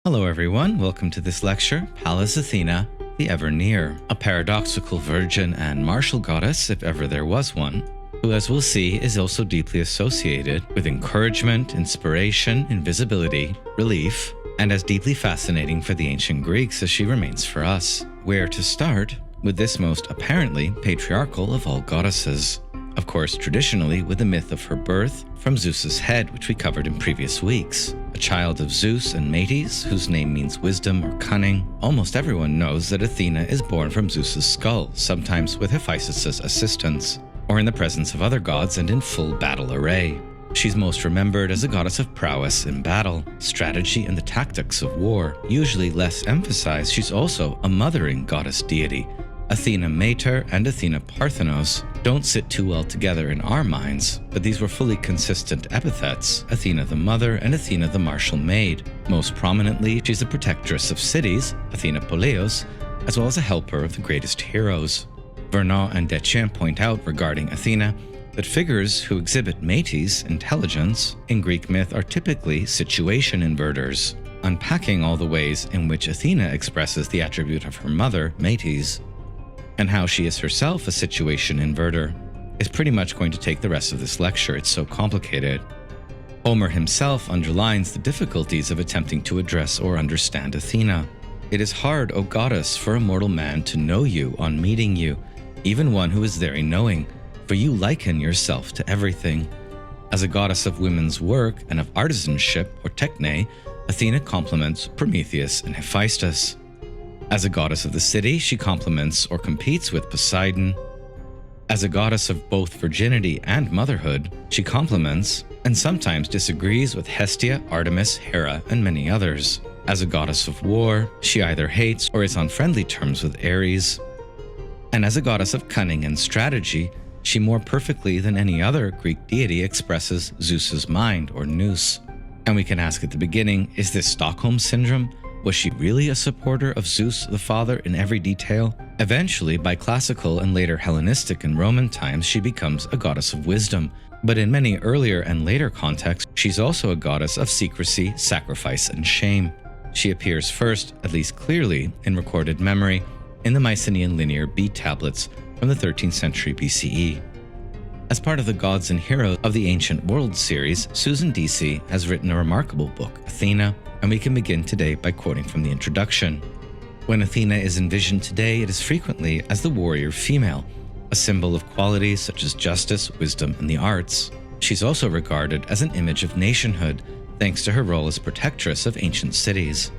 Hello everyone, welcome to this lecture, Pallas Athena, the Ever Near, a paradoxical virgin and martial goddess, if ever there was one, who as we'll see is also deeply associated with encouragement, inspiration, invisibility, relief, and as deeply fascinating for the ancient Greeks as she remains for us. Where to start? With this most apparently patriarchal of all goddesses. Of course, traditionally with the myth of her birth from Zeus's head, which we covered in previous weeks. A child of Zeus and Metis, whose name means wisdom or cunning. Almost everyone knows that Athena is born from Zeus's skull, sometimes with Hephaistos' assistance, or in the presence of other gods and in full battle array. She's most remembered as a goddess of prowess in battle, strategy, and the tactics of war. Usually less emphasized, she's also a mothering goddess deity. Athena Mater and Athena Parthenos don't sit too well together in our minds, but these were fully consistent epithets, Athena the mother and Athena the martial maid. Most prominently, she's a protectress of cities, Athena Poleos, as well as a helper of the greatest heroes. Bernal and Detienne point out regarding Athena that figures who exhibit Metis, intelligence, in Greek myth are typically situation inverters, unpacking all the ways in which Athena expresses the attribute of her mother, Metis, and how she is herself a situation inverter, is pretty much going to take the rest of this lecture. It's so complicated. Homer himself underlines the difficulties of attempting to address or understand Athena. It is hard, O goddess, for a mortal man to know you on meeting you, even one who is very knowing, for you liken yourself to everything. As a goddess of women's work and of artisanship, or techne, Athena complements Prometheus and Hephaistos. As a goddess of the city, she complements or competes with Poseidon. As a goddess of both virginity and motherhood, she complements and sometimes disagrees with Hestia, Artemis, Hera, and many others. As a goddess of war, she either hates or is on friendly terms with Ares. And as a goddess of cunning and strategy, she more perfectly than any other Greek deity expresses Zeus's mind, or nous. And we can ask at the beginning, is this Stockholm Syndrome? Was she really a supporter of Zeus the father in every detail? Eventually, by classical and later Hellenistic and Roman times, she becomes a goddess of wisdom. But in many earlier and later contexts, she's also a goddess of secrecy, sacrifice, and shame. She appears first, at least clearly, in recorded memory, in the Mycenaean linear bead tablets from the 13th century BCE. As part of the Gods and Heroes of the Ancient World series, Susan Deasy has written a remarkable book, Athena, and we can begin today by quoting from the introduction. When Athena is envisioned today, it is frequently as the warrior female, a symbol of qualities such as justice, wisdom, and the arts. She's also regarded as an image of nationhood, thanks to her role as protectress of ancient cities.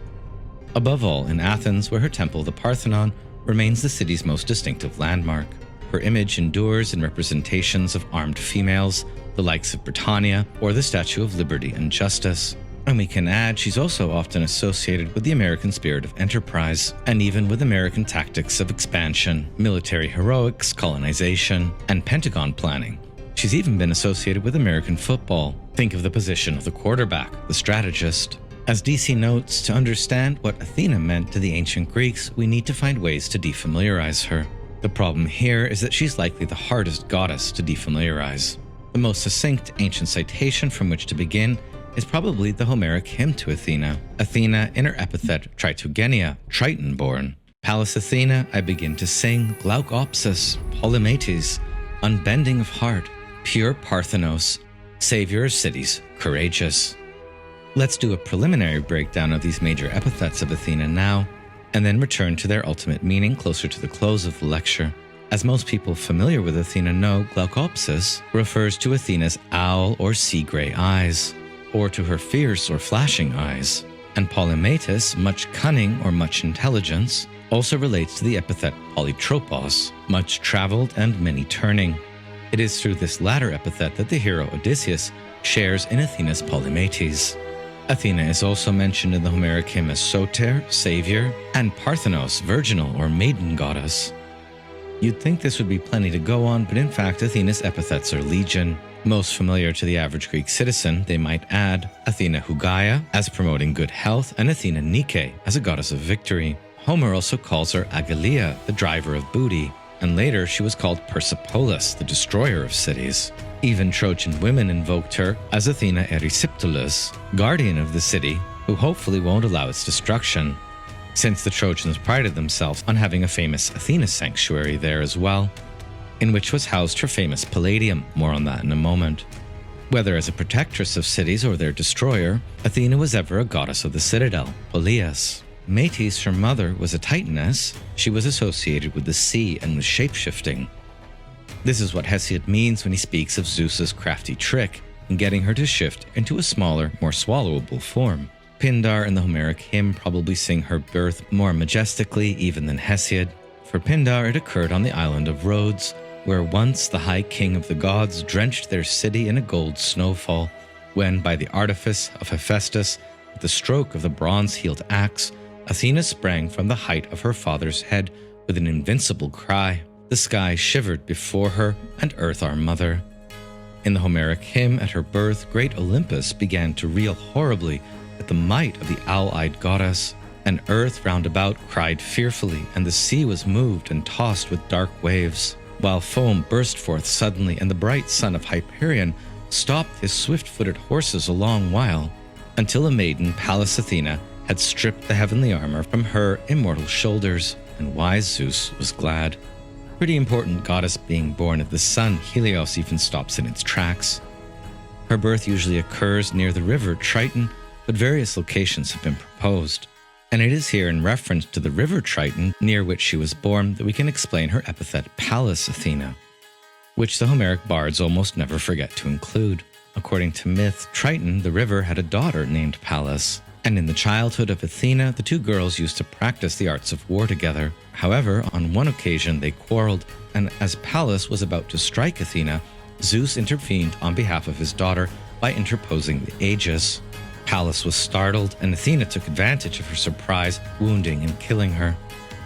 Above all, in Athens, where her temple, the Parthenon, remains the city's most distinctive landmark. Her image endures in representations of armed females, the likes of Britannia, or the Statue of Liberty and Justice. And we can add, she's also often associated with the American spirit of enterprise, and even with American tactics of expansion, military heroics, colonization, and Pentagon planning. She's even been associated with American football. Think of the position of the quarterback, the strategist. As DC notes, to understand what Athena meant to the ancient Greeks, we need to find ways to defamiliarize her. The problem here is that she's likely the hardest goddess to defamiliarize. The most succinct ancient citation from which to begin is probably the Homeric hymn to Athena. Athena in her epithet Tritogenia, Triton-born. Pallas Athena, I begin to sing, Glaukopsis, Polymetes, unbending of heart, pure Parthenos, savior of cities, courageous. Let's do a preliminary breakdown of these major epithets of Athena now, and then return to their ultimate meaning closer to the close of the lecture. As most people familiar with Athena know, Glaukopsis refers to Athena's owl or sea-gray eyes, or to her fierce or flashing eyes, and Polymetis, much cunning or much intelligence, also relates to the epithet polytropos, much traveled and many turning. It is through this latter epithet that the hero Odysseus shares in Athena's Polymetes. Athena is also mentioned in the Homeric hymn as Soter, savior, and Parthenos, virginal or maiden goddess. You'd think this would be plenty to go on, but in fact Athena's epithets are legion. Most familiar to the average Greek citizen, they might add Athena Hugaia as promoting good health, and Athena Nike as a goddess of victory. Homer also calls her Agalia, the driver of booty, and later she was called Persepolis, the destroyer of cities. Even Trojan women invoked her as Athena Erysipelas, guardian of the city, who hopefully won't allow its destruction, since the Trojans prided themselves on having a famous Athena sanctuary there as well, in which was housed her famous Palladium. More on that in a moment. Whether as a protectress of cities or their destroyer, Athena was ever a goddess of the citadel, Polias. Metis, her mother, was a titaness. She was associated with the sea and with shapeshifting. This is what Hesiod means when he speaks of Zeus's crafty trick in getting her to shift into a smaller, more swallowable form. Pindar and the Homeric hymn probably sing her birth more majestically even than Hesiod. For Pindar, it occurred on the island of Rhodes, where once the high king of the gods drenched their city in a gold snowfall, when, by the artifice of Hephaistos, with the stroke of the bronze-heeled axe, Athena sprang from the height of her father's head with an invincible cry. The sky shivered before her, and earth our mother. In the Homeric hymn, at her birth, great Olympus began to reel horribly at the might of the owl-eyed goddess, and earth round about cried fearfully, and the sea was moved and tossed with dark waves, while foam burst forth suddenly, and the bright son of Hyperion stopped his swift-footed horses a long while, until a maiden, Pallas Athena, had stripped the heavenly armor from her immortal shoulders, and wise Zeus was glad. Pretty important goddess being born of the sun, Helios even stops in its tracks. Her birth usually occurs near the river Triton, but various locations have been proposed. And it is here in reference to the river Triton, near which she was born, that we can explain her epithet Pallas Athena, which the Homeric bards almost never forget to include. According to myth, Triton, the river, had a daughter named Pallas, and in the childhood of Athena, the two girls used to practice the arts of war together. However, on one occasion they quarreled, and as Pallas was about to strike Athena, Zeus intervened on behalf of his daughter by interposing the Aegis. Pallas was startled, and Athena took advantage of her surprise, wounding and killing her.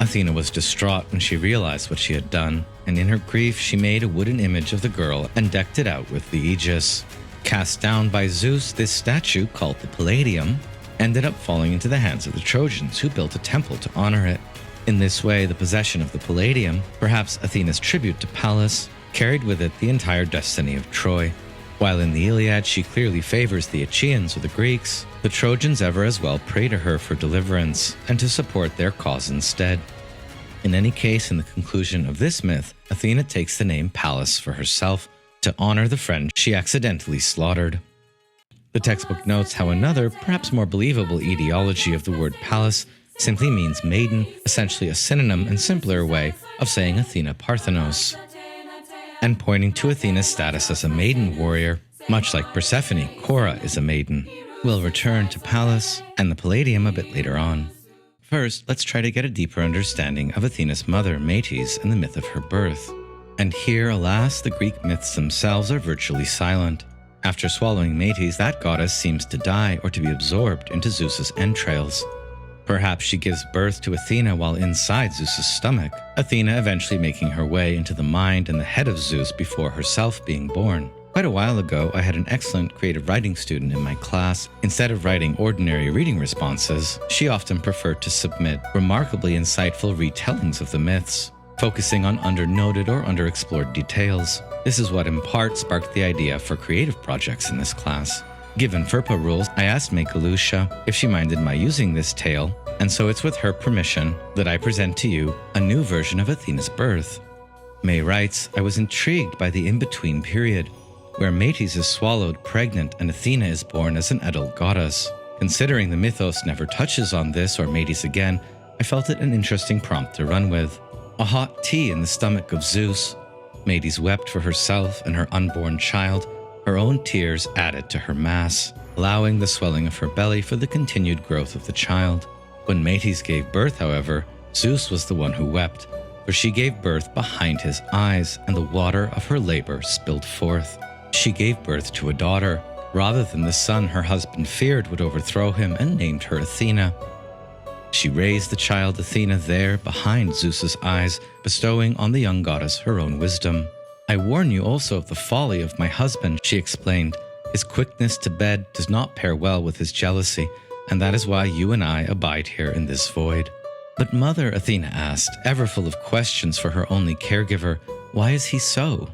Athena was distraught when she realized what she had done, and in her grief she made a wooden image of the girl and decked it out with the Aegis. Cast down by Zeus, this statue, called the Palladium, ended up falling into the hands of the Trojans, who built a temple to honor it. In this way, the possession of the Palladium, perhaps Athena's tribute to Pallas, carried with it the entire destiny of Troy. While in the Iliad she clearly favors the Achaeans or the Greeks, the Trojans ever as well pray to her for deliverance and to support their cause instead. In any case, in the conclusion of this myth, Athena takes the name Pallas for herself to honor the friend she accidentally slaughtered. The textbook notes how another, perhaps more believable etiology of the word Pallas simply means maiden, essentially a synonym and simpler way of saying Athena Parthenos, and pointing to Athena's status as a maiden warrior, much like Persephone, Cora is a maiden. We'll return to Pallas and the Palladium a bit later on. First, let's try to get a deeper understanding of Athena's mother, Metis, and the myth of her birth. And here, alas, the Greek myths themselves are virtually silent. After swallowing Metis, that goddess seems to die or to be absorbed into Zeus's entrails. Perhaps she gives birth to Athena while inside Zeus's stomach, Athena eventually making her way into the mind and the head of Zeus before herself being born. Quite a while ago, I had an excellent creative writing student in my class. Instead of writing ordinary reading responses, she often preferred to submit remarkably insightful retellings of the myths, focusing on under-noted or underexplored details. This is what in part sparked the idea for creative projects in this class. Given FERPA rules, I asked Galusha if she minded my using this tale, and so it's with her permission that I present to you a new version of Athena's birth. May writes, I was intrigued by the in-between period, where Metis is swallowed pregnant and Athena is born as an adult goddess. Considering the mythos never touches on this or Metis again, I felt it an interesting prompt to run with. A hot tea in the stomach of Zeus. Metis wept for herself and her unborn child. Her own tears added to her mass, allowing the swelling of her belly for the continued growth of the child. When Metis gave birth, however, Zeus was the one who wept, for she gave birth behind his eyes, and the water of her labor spilled forth. She gave birth to a daughter, rather than the son her husband feared would overthrow him, and named her Athena. She raised the child Athena there behind Zeus's eyes, bestowing on the young goddess her own wisdom. I warn you also of the folly of my husband, she explained. His quickness to bed does not pair well with his jealousy, and that is why you and I abide here in this void. But mother, Athena asked, ever full of questions for her only caregiver, why is he so?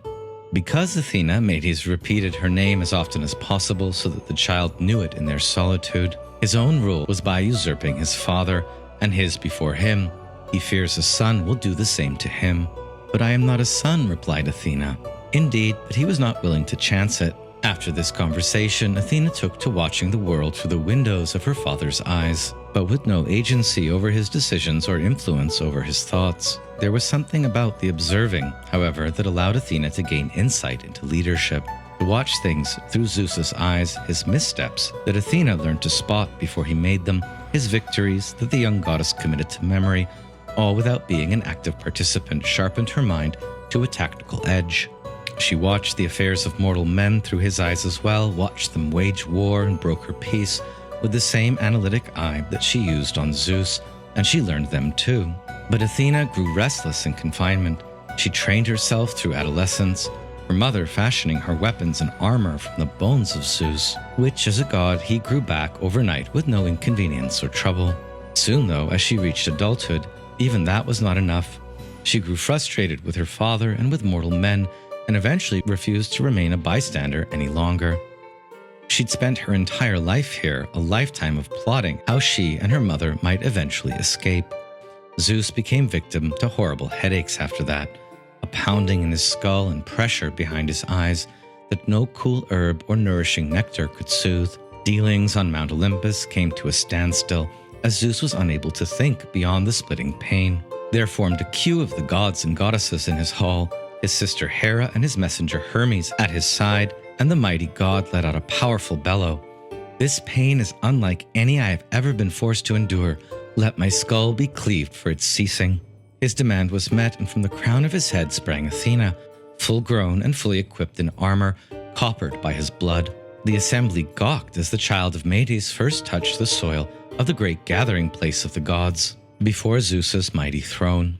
Because Athena, Metis repeated her name as often as possible so that the child knew it in their solitude. His own rule was by usurping his father, and his before him. He fears a son will do the same to him. But I am not a son, replied Athena. Indeed, but he was not willing to chance it. After this conversation, Athena took to watching the world through the windows of her father's eyes, but with no agency over his decisions or influence over his thoughts. There was something about the observing, however, that allowed Athena to gain insight into leadership, to watch things through Zeus's eyes, his missteps that Athena learned to spot before he made them, his victories that the young goddess committed to memory, all without being an active participant, sharpened her mind to a tactical edge. She watched the affairs of mortal men through his eyes as well, watched them wage war and broker peace with the same analytic eye that she used on Zeus, and she learned them too. But Athena grew restless in confinement. She trained herself through adolescence, her mother fashioning her weapons and armor from the bones of Zeus, which as a god he grew back overnight with no inconvenience or trouble. Soon though, as she reached adulthood, even that was not enough. She grew frustrated with her father and with mortal men, and eventually refused to remain a bystander any longer. She'd spent her entire life here, a lifetime of plotting how she and her mother might eventually escape. Zeus became victim to horrible headaches after that, a pounding in his skull and pressure behind his eyes that no cool herb or nourishing nectar could soothe. Dealings on Mount Olympus came to a standstill as Zeus was unable to think beyond the splitting pain. There formed a queue of the gods and goddesses in his hall, his sister Hera and his messenger Hermes at his side, and the mighty god let out a powerful bellow. This pain is unlike any I have ever been forced to endure. Let my skull be cleaved for its ceasing. His demand was met, and from the crown of his head sprang Athena, full grown and fully equipped in armor, coppered by his blood. The assembly gawked as the child of Metis first touched the soil of the great gathering place of the gods, before Zeus's mighty throne.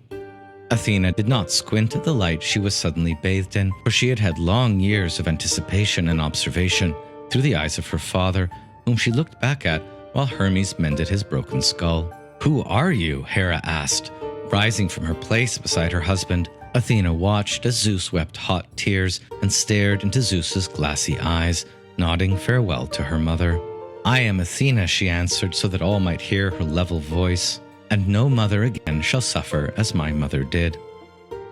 Athena did not squint at the light she was suddenly bathed in, for she had had long years of anticipation and observation through the eyes of her father, whom she looked back at while Hermes mended his broken skull. "Who are you?" Hera asked, rising from her place beside her husband. Athena watched as Zeus wept hot tears and stared into Zeus's glassy eyes, nodding farewell to her mother. "I am Athena," she answered so that all might hear her level voice. "And no mother again shall suffer as my mother did."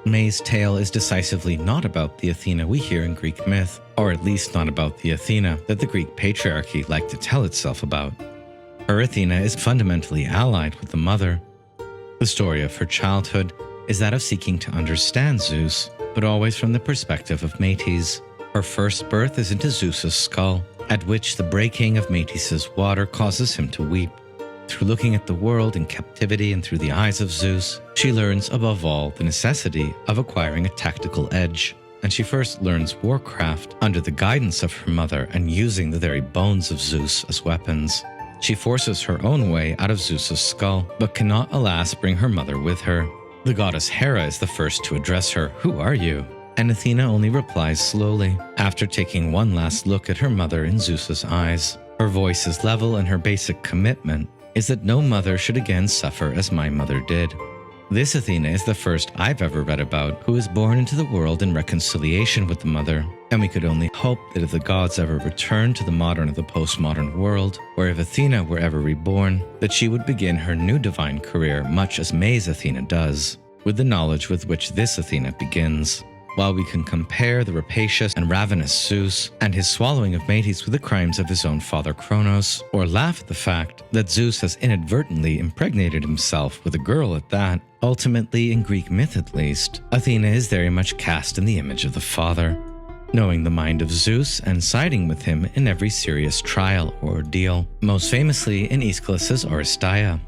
May's tale is decisively not about the Athena we hear in Greek myth, or at least not about the Athena that the Greek patriarchy liked to tell itself about. Her Athena is fundamentally allied with the mother. The story of her childhood is that of seeking to understand Zeus, but always from the perspective of Metis. Her first birth is into Zeus's skull, at which the breaking of Metis's water causes him to weep. Through looking at the world in captivity and through the eyes of Zeus, she learns above all the necessity of acquiring a tactical edge, and she first learns warcraft under the guidance of her mother and using the very bones of Zeus as weapons. She forces her own way out of Zeus's skull, but cannot alas bring her mother with her. The goddess Hera is the first to address her, "Who are you?" And Athena only replies slowly, after taking one last look at her mother in Zeus's eyes. Her voice is level, and her basic commitment is that no mother should again suffer as my mother did. This Athena is the first I've ever read about who is born into the world in reconciliation with the mother, and we could only hope that if the gods ever returned to the modern or the postmodern world, or if Athena were ever reborn, that she would begin her new divine career much as May's Athena does, with the knowledge with which this Athena begins. While we can compare the rapacious and ravenous Zeus and his swallowing of Metis with the crimes of his own father Kronos, or laugh at the fact that Zeus has inadvertently impregnated himself with a girl at that, ultimately, in Greek myth at least, Athena is very much cast in the image of the father, knowing the mind of Zeus and siding with him in every serious trial or ordeal, most famously in Aeschylus's Oresteia.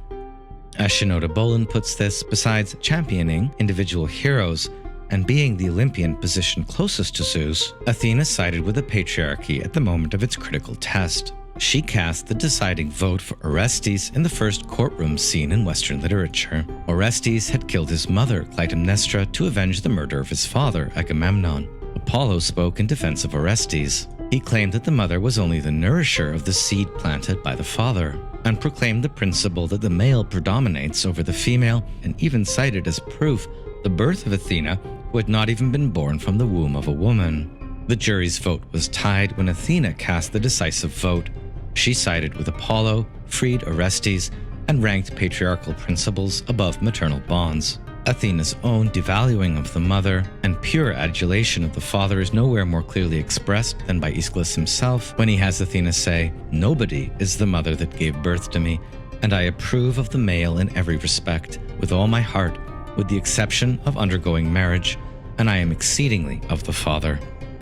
As Shinoda Bolin puts this, besides championing individual heroes and being the Olympian position closest to Zeus, Athena sided with the patriarchy at the moment of its critical test. She cast the deciding vote for Orestes in the first courtroom scene in Western literature. Orestes had killed his mother, Clytemnestra, to avenge the murder of his father, Agamemnon. Apollo spoke in defense of Orestes. He claimed that the mother was only the nourisher of the seed planted by the father, and proclaimed the principle that the male predominates over the female, and even cited as proof the birth of Athena, who had not even been born from the womb of a woman. The jury's vote was tied when Athena cast the decisive vote. She sided with Apollo, freed Orestes, and ranked patriarchal principles above maternal bonds. Athena's own devaluing of the mother and pure adulation of the father is nowhere more clearly expressed than by Aeschylus himself when he has Athena say, "Nobody is the mother that gave birth to me, and I approve of the male in every respect, with all my heart, with the exception of undergoing marriage, and I am exceedingly of the father."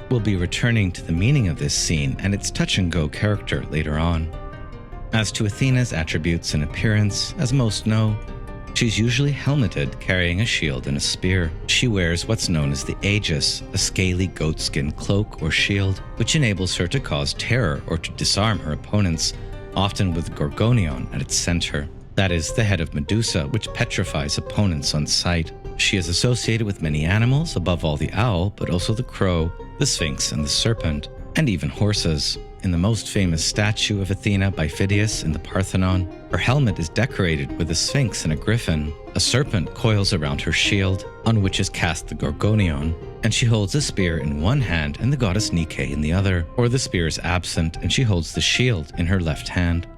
We'll be returning to the meaning of this scene and its touch-and-go character later on. As to Athena's attributes and appearance, as most know, she's usually helmeted, carrying a shield and a spear. She wears what's known as the aegis, a scaly goatskin cloak or shield, which enables her to cause terror or to disarm her opponents, often with Gorgonion at its center. That is, the head of Medusa, which petrifies opponents on sight. She is associated with many animals, above all the owl, but also the crow, the sphinx, and the serpent, and even horses. In the most famous statue of Athena by Phidias in the Parthenon, her helmet is decorated with a sphinx and a griffin. A serpent coils around her shield, on which is cast the Gorgonion, and she holds a spear in one hand and the goddess Nike in the other, or the spear is absent and she holds the shield in her left hand.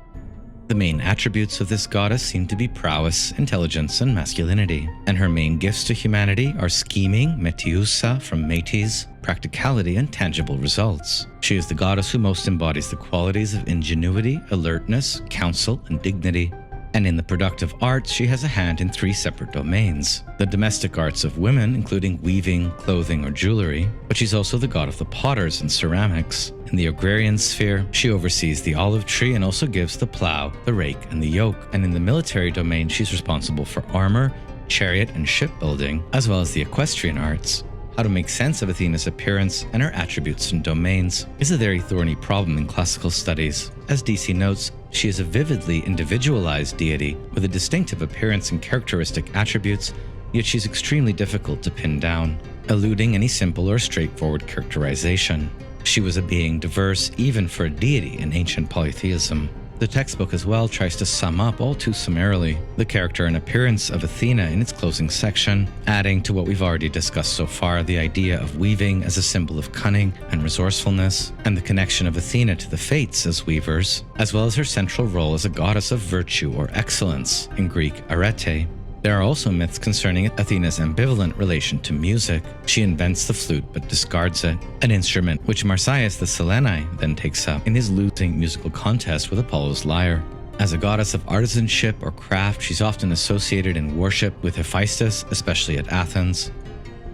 The main attributes of this goddess seem to be prowess, intelligence, and masculinity, and her main gifts to humanity are scheming, metiousa from metis, practicality, and tangible results. She is the goddess who most embodies the qualities of ingenuity, alertness, counsel, and dignity. And in the productive arts, she has a hand in 3 separate domains. The domestic arts of women, including weaving, clothing, or jewelry, but she's also the god of the potters and ceramics. In the agrarian sphere, she oversees the olive tree and also gives the plow, the rake, and the yoke. And in the military domain, she's responsible for armor, chariot, and shipbuilding, as well as the equestrian arts. How to make sense of Athena's appearance and her attributes and domains is a very thorny problem in classical studies. As DC notes, she is a vividly individualized deity with a distinctive appearance and characteristic attributes, yet she's extremely difficult to pin down, eluding any simple or straightforward characterization. She was a being diverse even for a deity in ancient polytheism. The textbook as well tries to sum up all too summarily the character and appearance of Athena in its closing section, adding to what we've already discussed so far the idea of weaving as a symbol of cunning and resourcefulness, and the connection of Athena to the Fates as weavers, as well as her central role as a goddess of virtue or excellence, in Greek arete. There are also myths concerning Athena's ambivalent relation to music. She invents the flute but discards it, an instrument which Marsyas the Seleni then takes up in his losing musical contest with Apollo's lyre. As a goddess of artisanship or craft, she's often associated in worship with Hephaistos, especially at Athens.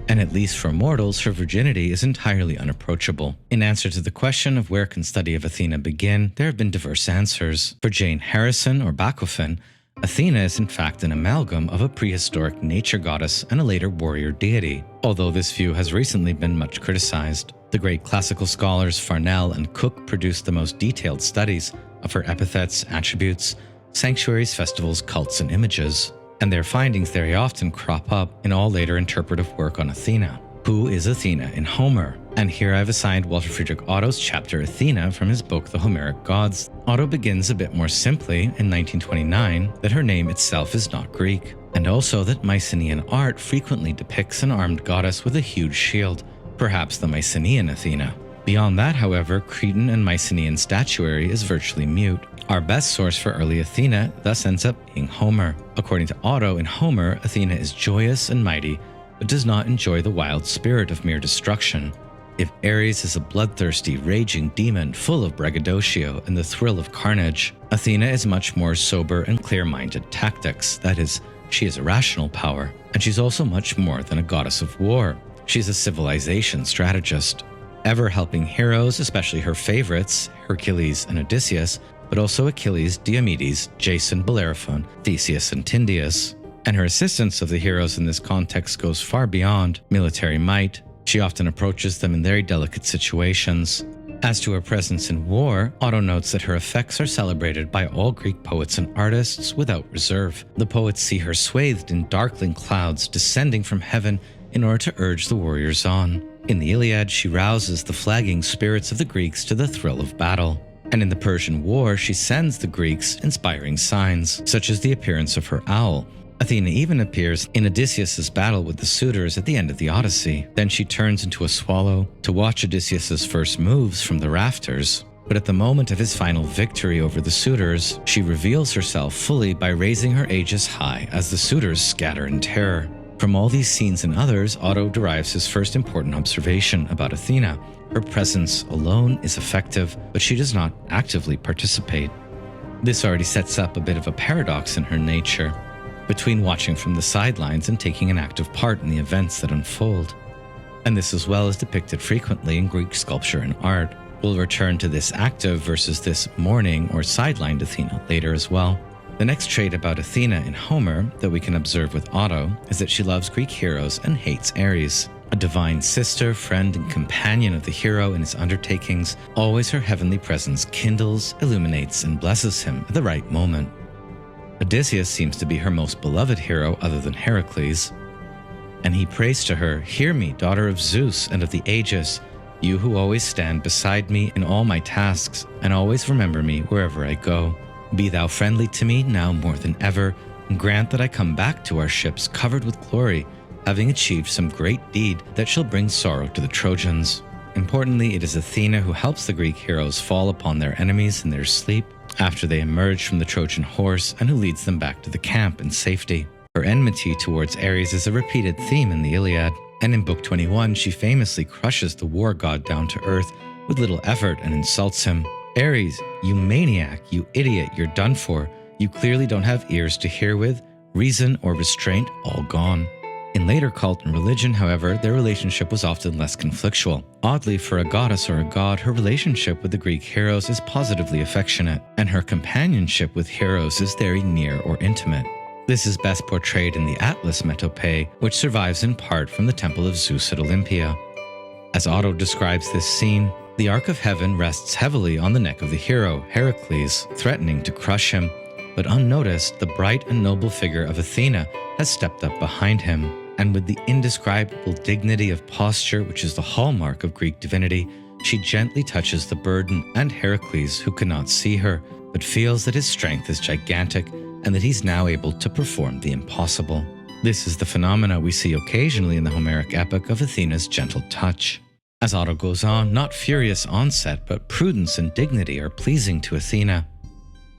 And at least for mortals, her virginity is entirely unapproachable. In answer to the question of where can study of Athena begin, there have been diverse answers. For Jane Harrison or Bachofen, Athena is in fact an amalgam of a prehistoric nature goddess and a later warrior deity, although this view has recently been much criticized. The great classical scholars Farnell and Cook produced the most detailed studies of her epithets, attributes, sanctuaries, festivals, cults, and images, and their findings very often crop up in all later interpretive work on Athena. Who is Athena in Homer? And here I've assigned Walter Friedrich Otto's chapter Athena from his book The Homeric Gods. Otto begins a bit more simply in 1929 that her name itself is not Greek, and also that Mycenaean art frequently depicts an armed goddess with a huge shield, perhaps the Mycenaean Athena. Beyond that, however, Cretan and Mycenaean statuary is virtually mute. Our best source for early Athena thus ends up being Homer. According to Otto, in Homer, Athena is joyous and mighty, but does not enjoy the wild spirit of mere destruction. If Ares is a bloodthirsty, raging demon full of braggadocio and the thrill of carnage, Athena is much more sober and clear-minded tactics. That is, she is a rational power, and she's also much more than a goddess of war. She's a civilization strategist, ever helping heroes, especially her favorites, Hercules and Odysseus, but also Achilles, Diomedes, Jason, Bellerophon, Theseus, and Tyndaeus. And her assistance of the heroes in this context goes far beyond military might. She often approaches them in very delicate situations. As to her presence in war, Otto notes that her effects are celebrated by all Greek poets and artists without reserve. The poets see her swathed in darkling clouds descending from heaven in order to urge the warriors on. In the Iliad, she rouses the flagging spirits of the Greeks to the thrill of battle. And in the Persian War, she sends the Greeks inspiring signs, such as the appearance of her owl. Athena even appears in Odysseus' battle with the suitors at the end of the Odyssey. Then she turns into a swallow to watch Odysseus' first moves from the rafters. But at the moment of his final victory over the suitors, she reveals herself fully by raising her aegis high as the suitors scatter in terror. From all these scenes and others, Otto derives his first important observation about Athena. Her presence alone is effective, but she does not actively participate. This already sets up a bit of a paradox in her nature, between watching from the sidelines and taking an active part in the events that unfold. And this as well is depicted frequently in Greek sculpture and art. We'll return to this active versus this mourning or sidelined Athena later as well. The next trait about Athena in Homer that we can observe with Otto is that she loves Greek heroes and hates Ares. A divine sister, friend, and companion of the hero in his undertakings, always her heavenly presence kindles, illuminates, and blesses him at the right moment. Odysseus seems to be her most beloved hero other than Heracles, and he prays to her, "Hear me, daughter of Zeus and of the Aegis, you who always stand beside me in all my tasks, and always remember me wherever I go. Be thou friendly to me now more than ever, and grant that I come back to our ships covered with glory, having achieved some great deed that shall bring sorrow to the Trojans." Importantly, it is Athena who helps the Greek heroes fall upon their enemies in their sleep after they emerge from the Trojan horse, and who leads them back to the camp in safety. Her enmity towards Ares is a repeated theme in the Iliad, and in Book 21 she famously crushes the war god down to earth with little effort and insults him. "Ares, you maniac, you idiot, you're done for. You clearly don't have ears to hear with, reason or restraint all gone." In later cult and religion, however, their relationship was often less conflictual. Oddly, for a goddess or a god, her relationship with the Greek heroes is positively affectionate, and her companionship with heroes is very near or intimate. This is best portrayed in the Atlas metope, which survives in part from the Temple of Zeus at Olympia. As Otto describes this scene, the Ark of Heaven rests heavily on the neck of the hero, Heracles, threatening to crush him, but unnoticed, the bright and noble figure of Athena has stepped up behind him, and with the indescribable dignity of posture which is the hallmark of Greek divinity, she gently touches the burden and Heracles, who cannot see her, but feels that his strength is gigantic and that he's now able to perform the impossible. This is the phenomena we see occasionally in the Homeric epic of Athena's gentle touch. As Otto goes on, not furious onset, but prudence and dignity are pleasing to Athena.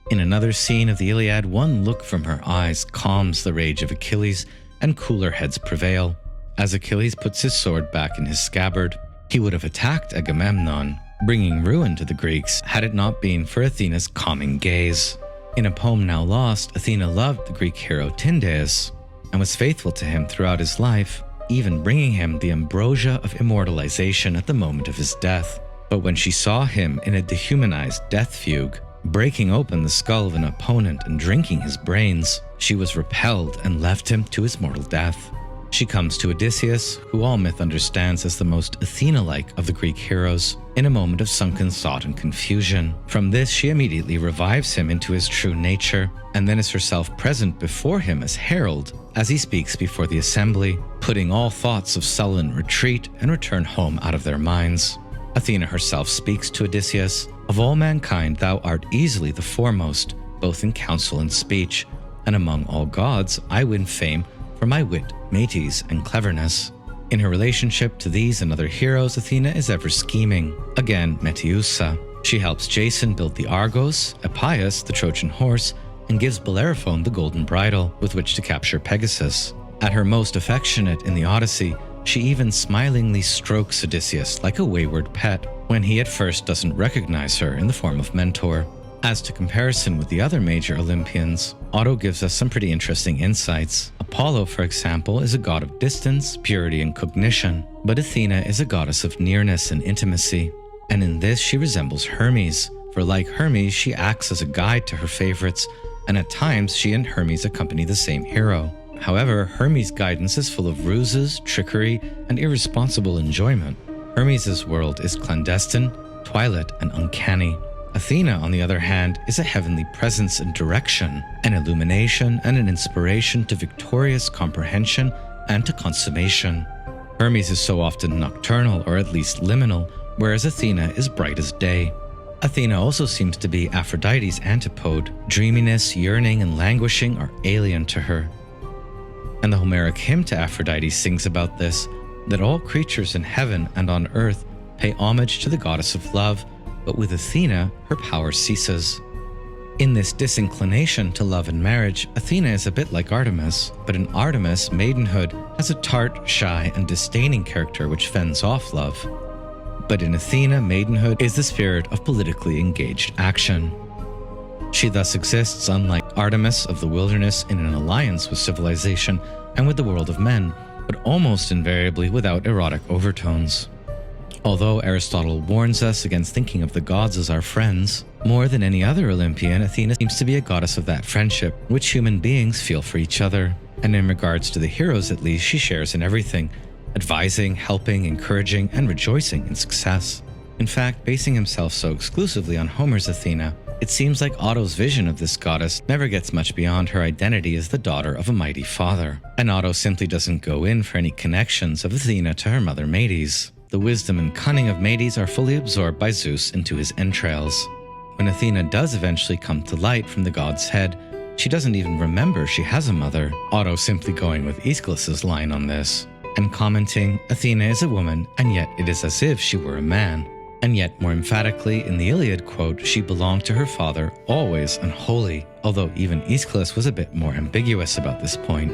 In another scene of the Iliad, one look from her eyes calms the rage of Achilles, and cooler heads prevail. As Achilles puts his sword back in his scabbard, he would have attacked Agamemnon, bringing ruin to the Greeks had it not been for Athena's calming gaze. In a poem now lost, Athena loved the Greek hero Tyndais and was faithful to him throughout his life, even bringing him the ambrosia of immortalization at the moment of his death. But when she saw him in a dehumanized death fugue, breaking open the skull of an opponent and drinking his brains, she was repelled and left him to his mortal death. She comes to Odysseus, who all myth understands as the most Athena-like of the Greek heroes, in a moment of sunken thought and confusion. From this, she immediately revives him into his true nature, and then is herself present before him as herald, as he speaks before the assembly, putting all thoughts of sullen retreat and return home out of their minds. Athena herself speaks to Odysseus, "Of all mankind thou art easily the foremost, both in counsel and speech, and among all gods I win fame for my wit, maties, and cleverness." In her relationship to these and other heroes, Athena is ever scheming. Again, Meteusa. She helps Jason build the Argos, Epeius, the Trojan horse, and gives Bellerophon the golden bridle with which to capture Pegasus. At her most affectionate in the Odyssey, she even smilingly strokes Odysseus like a wayward pet when he at first doesn't recognize her in the form of Mentor. As to comparison with the other major Olympians, Otto gives us some pretty interesting insights. Apollo, for example, is a god of distance, purity, and cognition, but Athena is a goddess of nearness and intimacy. And in this she resembles Hermes, for like Hermes, she acts as a guide to her favorites, and at times she and Hermes accompany the same hero. However, Hermes' guidance is full of ruses, trickery, and irresponsible enjoyment. Hermes' world is clandestine, twilight, and uncanny. Athena, on the other hand, is a heavenly presence and direction, an illumination and an inspiration to victorious comprehension and to consummation. Hermes is so often nocturnal, or at least liminal, whereas Athena is bright as day. Athena also seems to be Aphrodite's antipode. Dreaminess, yearning, and languishing are alien to her. And the Homeric hymn to Aphrodite sings about this, that all creatures in heaven and on earth pay homage to the goddess of love, but with Athena, her power ceases. In this disinclination to love and marriage, Athena is a bit like Artemis, but in Artemis, maidenhood has a tart, shy, and disdaining character which fends off love. But in Athena, maidenhood is the spirit of politically engaged action. She thus exists, unlike Artemis of the wilderness, in an alliance with civilization and with the world of men, but almost invariably without erotic overtones. Although Aristotle warns us against thinking of the gods as our friends, more than any other Olympian, Athena seems to be a goddess of that friendship which human beings feel for each other. And in regards to the heroes at least, she shares in everything, advising, helping, encouraging, and rejoicing in success. In fact, basing himself so exclusively on Homer's Athena, it seems like Otto's vision of this goddess never gets much beyond her identity as the daughter of a mighty father. And Otto simply doesn't go in for any connections of Athena to her mother Medes. The wisdom and cunning of Medes are fully absorbed by Zeus into his entrails. When Athena does eventually come to light from the god's head, she doesn't even remember she has a mother, Otto simply going with Aeschylus' line on this, and commenting, Athena is a woman, and yet it is as if she were a man. And yet, more emphatically, in the Iliad quote, she belonged to her father, always and wholly, although even Aeschylus was a bit more ambiguous about this point.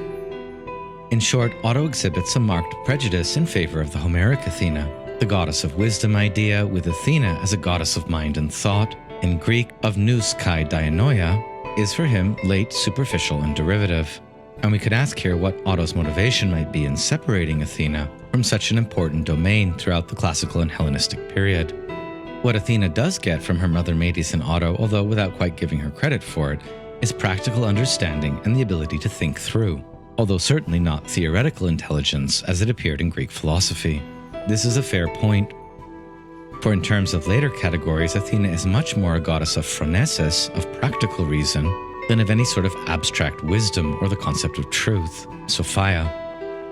In short, Otto exhibits a marked prejudice in favor of the Homeric Athena, the goddess of wisdom idea, with Athena as a goddess of mind and thought. In Greek, of nous kai dianoia, is for him late, superficial, and derivative. And we could ask here what Otto's motivation might be in separating Athena from such an important domain throughout the classical and Hellenistic period. What Athena does get from her mother Medes and Otto, although without quite giving her credit for it, is practical understanding and the ability to think through, although certainly not theoretical intelligence as it appeared in Greek philosophy. This is a fair point, for in terms of later categories, Athena is much more a goddess of phronesis, of practical reason, than of any sort of abstract wisdom or the concept of truth, Sophia.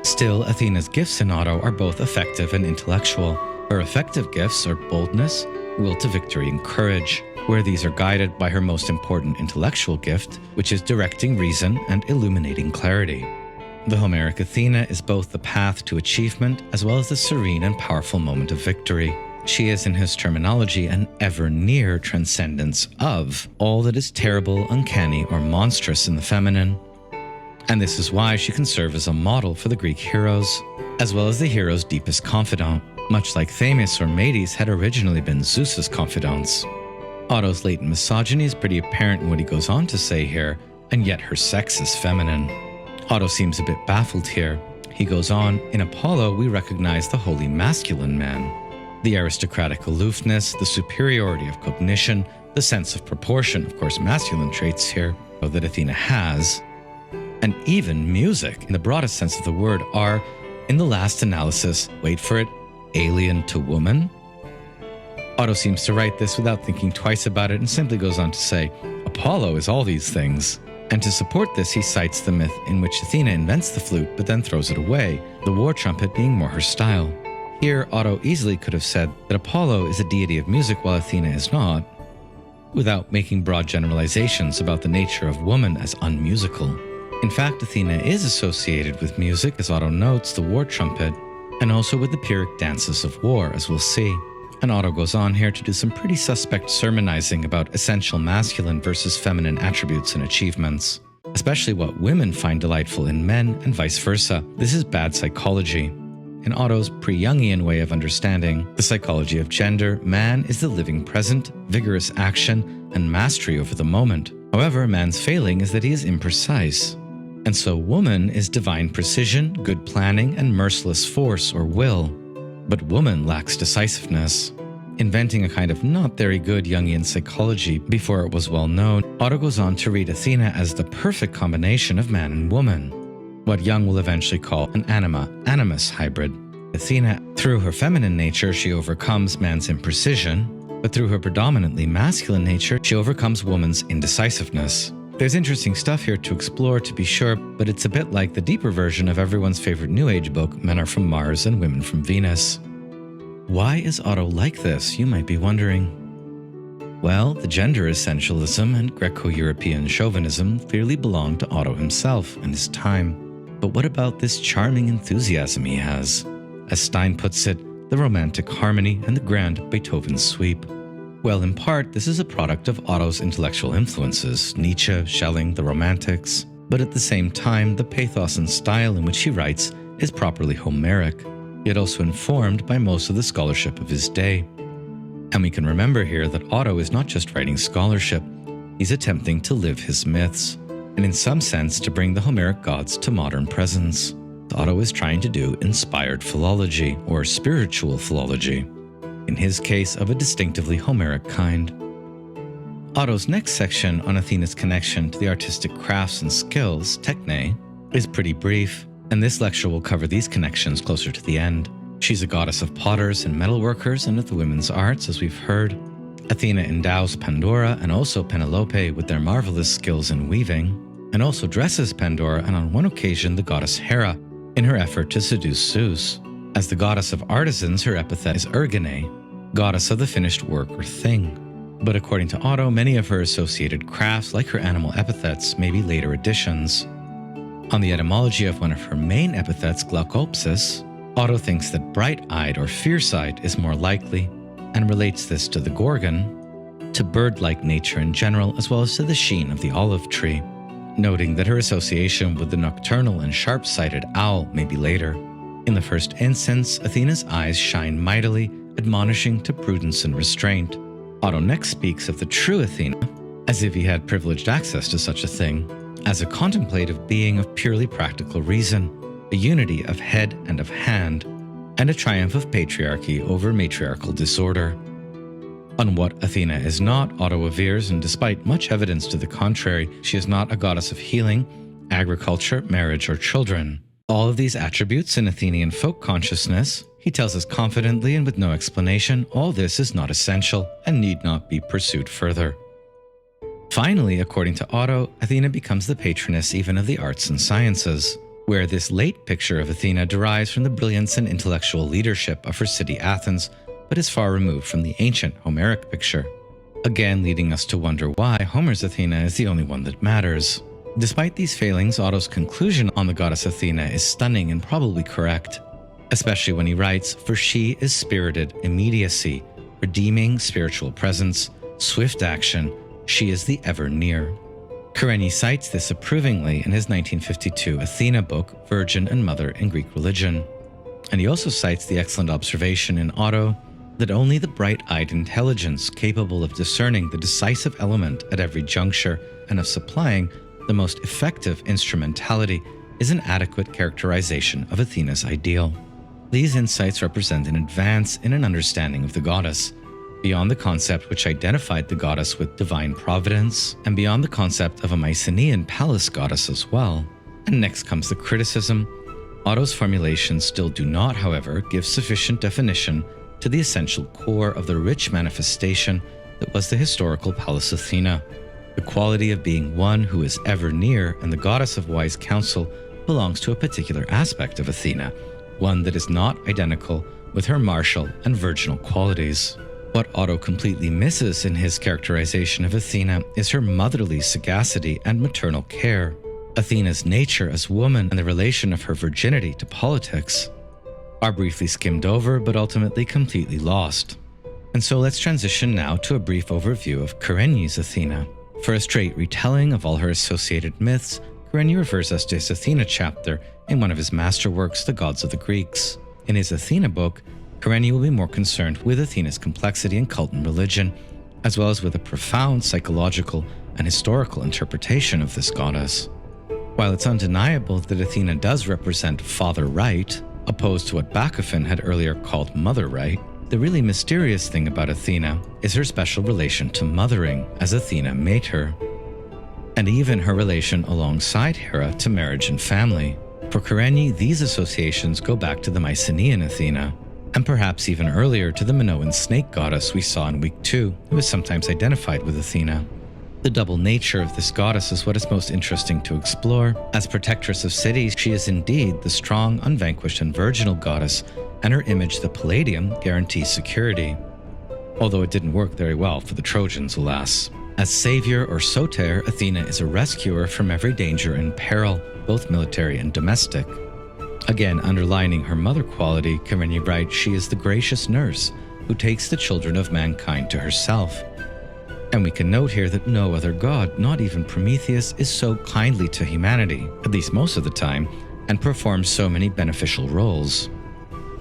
Still, Athena's gifts in Otto are both effective and intellectual. Her effective gifts are boldness, will to victory, and courage, where these are guided by her most important intellectual gift, which is directing reason and illuminating clarity. The Homeric Athena is both the path to achievement as well as the serene and powerful moment of victory. She is, in his terminology, an ever-near transcendence of all that is terrible, uncanny, or monstrous in the feminine. And this is why she can serve as a model for the Greek heroes, as well as the hero's deepest confidant, much like Themis or Medes had originally been Zeus's confidants. Otto's latent misogyny is pretty apparent in what he goes on to say here, and yet her sex is feminine. Otto seems a bit baffled here. He goes on, in Apollo we recognize the wholly masculine man. The aristocratic aloofness, the superiority of cognition, the sense of proportion, of course masculine traits here, that Athena has, and even music, in the broadest sense of the word, are, in the last analysis, wait for it, alien to woman? Otto seems to write this without thinking twice about it and simply goes on to say, Apollo is all these things. And to support this, he cites the myth in which Athena invents the flute but then throws it away, the war trumpet being more her style. Here, Otto easily could have said that Apollo is a deity of music while Athena is not, without making broad generalizations about the nature of woman as unmusical. In fact, Athena is associated with music, as Otto notes, the war trumpet, and also with the Pyrrhic dances of war, as we'll see. And Otto goes on here to do some pretty suspect sermonizing about essential masculine versus feminine attributes and achievements, especially what women find delightful in men and vice versa. This is bad psychology. In Otto's pre-Jungian way of understanding the psychology of gender, man is the living present, vigorous action, and mastery over the moment. However, man's failing is that he is imprecise. And so woman is divine precision, good planning, and merciless force or will. But woman lacks decisiveness. Inventing a kind of not very good Jungian psychology before it was well known, Otto goes on to read Athena as the perfect combination of man and woman, what Jung will eventually call an anima-animus hybrid. Athena, through her feminine nature, she overcomes man's imprecision, but through her predominantly masculine nature, she overcomes woman's indecisiveness. There's interesting stuff here to explore, to be sure, but it's a bit like the deeper version of everyone's favorite New Age book, Men Are From Mars and Women From Venus. Why is Otto like this, you might be wondering? Well, the gender essentialism and Greco-European chauvinism clearly belonged to Otto himself and his time. But what about this charming enthusiasm he has? As Stein puts it, the romantic harmony and the grand Beethoven sweep. Well, in part, this is a product of Otto's intellectual influences, Nietzsche, Schelling, the Romantics, but at the same time, the pathos and style in which he writes is properly Homeric, yet also informed by most of the scholarship of his day. And we can remember here that Otto is not just writing scholarship, he's attempting to live his myths, and in some sense to bring the Homeric gods to modern presence. Otto is trying to do inspired philology, or spiritual philology, in his case of a distinctively Homeric kind. Otto's next section on Athena's connection to the artistic crafts and skills, techne, is pretty brief, and this lecture will cover these connections closer to the end. She's a goddess of potters and metalworkers and of the women's arts, as we've heard. Athena endows Pandora and also Penelope with their marvelous skills in weaving, and also dresses Pandora and on one occasion the goddess Hera in her effort to seduce Zeus. As the goddess of artisans, her epithet is Ergene, goddess of the finished work or thing. But according to Otto, many of her associated crafts, like her animal epithets, may be later additions. On the etymology of one of her main epithets, Glaucopsis, Otto thinks that bright-eyed or fierce-eyed is more likely, and relates this to the Gorgon, to bird-like nature in general, as well as to the sheen of the olive tree, noting that her association with the nocturnal and sharp-sighted owl may be later. In the first instance, Athena's eyes shine mightily, admonishing to prudence and restraint. Otto next speaks of the true Athena, as if he had privileged access to such a thing, as a contemplative being of purely practical reason, a unity of head and of hand, and a triumph of patriarchy over matriarchal disorder. On what Athena is not, Otto avers, and despite much evidence to the contrary, she is not a goddess of healing, agriculture, marriage, or children. All of these attributes in Athenian folk consciousness, he tells us confidently and with no explanation, all this is not essential and need not be pursued further. Finally, according to Otto, Athena becomes the patroness even of the arts and sciences, where this late picture of Athena derives from the brilliance and intellectual leadership of her city Athens, but is far removed from the ancient Homeric picture, again leading us to wonder why Homer's Athena is the only one that matters. Despite these failings, Otto's conclusion on the goddess Athena is stunning and probably correct, especially when he writes, "For she is spirited immediacy, redeeming spiritual presence, swift action, she is the ever near." Kerényi cites this approvingly in his 1952 Athena book, Virgin and Mother in Greek Religion. And he also cites the excellent observation in Otto that only the bright-eyed intelligence capable of discerning the decisive element at every juncture and of supplying the most effective instrumentality is an adequate characterization of Athena's ideal. These insights represent an advance in an understanding of the goddess, beyond the concept which identified the goddess with divine providence, and beyond the concept of a Mycenaean palace goddess as well. And next comes the criticism. Otto's formulations still do not, however, give sufficient definition to the essential core of the rich manifestation that was the historical Pallas Athena. The quality of being one who is ever near and the goddess of wise counsel belongs to a particular aspect of Athena, one that is not identical with her martial and virginal qualities. What Otto completely misses in his characterization of Athena is her motherly sagacity and maternal care, Athena's nature as woman and the relation of her virginity to politics are briefly skimmed over but ultimately completely lost. And so let's transition now to a brief overview of Kerényi's Athena. For a straight retelling of all her associated myths, Kerényi refers us to his Athena chapter in one of his masterworks, The Gods of the Greeks. In his Athena book, Kerényi will be more concerned with Athena's complexity in cult and religion, as well as with a profound psychological and historical interpretation of this goddess. While it's undeniable that Athena does represent father right, opposed to what Bachofen had earlier called mother right, the really mysterious thing about Athena is her special relation to mothering, as Athena made her, and even her relation alongside Hera to marriage and family. For Kerényi, these associations go back to the Mycenaean Athena, and perhaps even earlier to the Minoan snake goddess we saw in Week 2, who is sometimes identified with Athena. The double nature of this goddess is what is most interesting to explore. As protectress of cities, she is indeed the strong, unvanquished, and virginal goddess, and her image, the Palladium, guarantees security. Although it didn't work very well for the Trojans, alas. As savior or soter, Athena is a rescuer from every danger and peril, both military and domestic. Again, underlining her mother quality, Kerényi writes, she is the gracious nurse, who takes the children of mankind to herself. And we can note here that no other god, not even Prometheus, is so kindly to humanity, at least most of the time, and performs so many beneficial roles.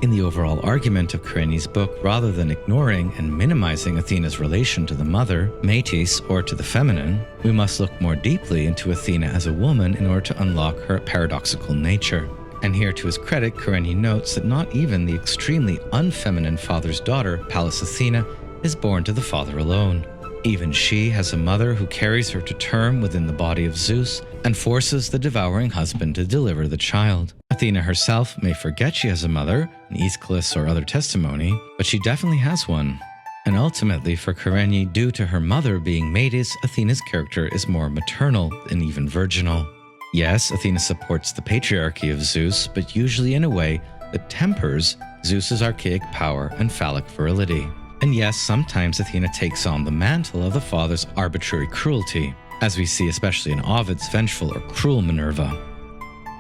In the overall argument of Kerényi's book, rather than ignoring and minimizing Athena's relation to the mother, Metis, or to the feminine, we must look more deeply into Athena as a woman in order to unlock her paradoxical nature. And here, to his credit, Kerényi notes that not even the extremely unfeminine father's daughter, Pallas Athena, is born to the father alone. Even she has a mother who carries her to term within the body of Zeus and forces the devouring husband to deliver the child. Athena herself may forget she has a mother, an Aeschylus or other testimony, but she definitely has one. And ultimately, for Kerényi, due to her mother being Metis, Athena's character is more maternal than even virginal. Yes, Athena supports the patriarchy of Zeus, but usually in a way that tempers Zeus's archaic power and phallic virility. And yes, sometimes Athena takes on the mantle of the father's arbitrary cruelty, as we see especially in Ovid's vengeful or cruel Minerva.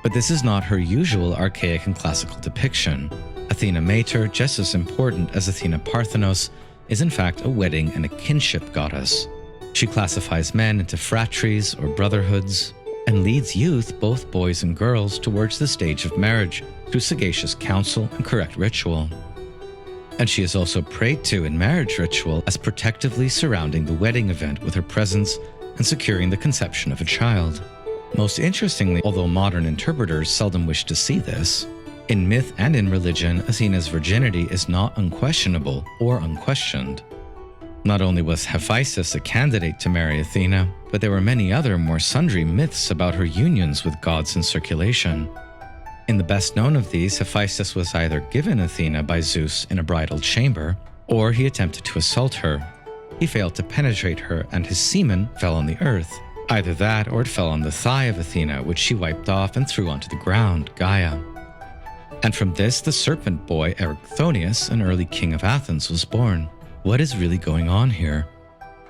But this is not her usual archaic and classical depiction. Athena Mater, just as important as Athena Parthenos, is in fact a wedding and a kinship goddess. She classifies men into phratries or brotherhoods, and leads youth, both boys and girls, towards the stage of marriage through sagacious counsel and correct ritual. And she is also prayed to in marriage ritual as protectively surrounding the wedding event with her presence and securing the conception of a child. Most interestingly, although modern interpreters seldom wish to see this, in myth and in religion, Athena's virginity is not unquestionable or unquestioned. Not only was Hephaistos a candidate to marry Athena, but there were many other more sundry myths about her unions with gods in circulation. In the best known of these, Hephaistos was either given Athena by Zeus in a bridal chamber, or he attempted to assault her. He failed to penetrate her, and his semen fell on the earth. Either that, or it fell on the thigh of Athena, which she wiped off and threw onto the ground, Gaia. And from this, the serpent boy Erichthonius, an early king of Athens, was born. What is really going on here?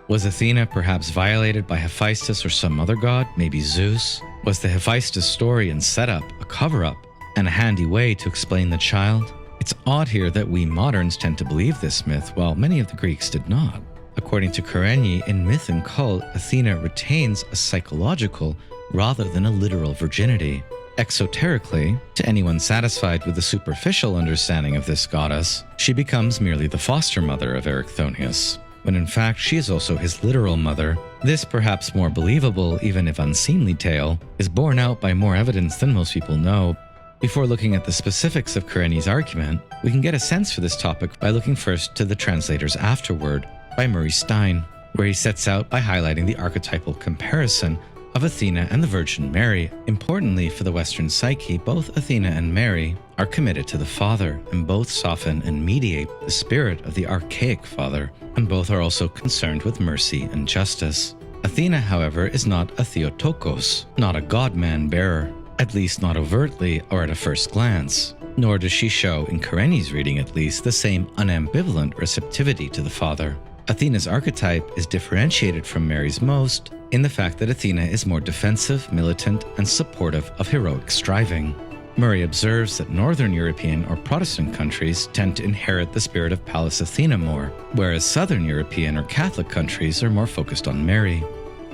Was Athena perhaps violated by Hephaistos or some other god, maybe Zeus? Was the Hephaistos story and setup a cover-up and a handy way to explain the child? It's odd here that we moderns tend to believe this myth, while many of the Greeks did not. According to Kerényi, in myth and cult, Athena retains a psychological rather than a literal virginity. Exoterically, to anyone satisfied with the superficial understanding of this goddess, she becomes merely the foster mother of Erichthonius, when in fact she is also his literal mother. This perhaps more believable, even if unseemly tale, is borne out by more evidence than most people know. Before looking at the specifics of Kerényi's argument, we can get a sense for this topic by looking first to the translator's afterword by Murray Stein, where he sets out by highlighting the archetypal comparison of Athena and the Virgin Mary. Importantly for the Western psyche, both Athena and Mary are committed to the Father, and both soften and mediate the spirit of the archaic Father, and both are also concerned with mercy and justice. Athena, however, is not a Theotokos, not a god-man bearer, at least not overtly or at a first glance, nor does she show, in Kerényi's reading at least, the same unambivalent receptivity to the Father. Athena's archetype is differentiated from Mary's most in the fact that Athena is more defensive, militant, and supportive of heroic striving. Murray observes that Northern European or Protestant countries tend to inherit the spirit of Pallas Athena more, whereas Southern European or Catholic countries are more focused on Mary.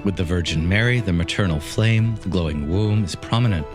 With the Virgin Mary, the maternal flame, the glowing womb, is prominent.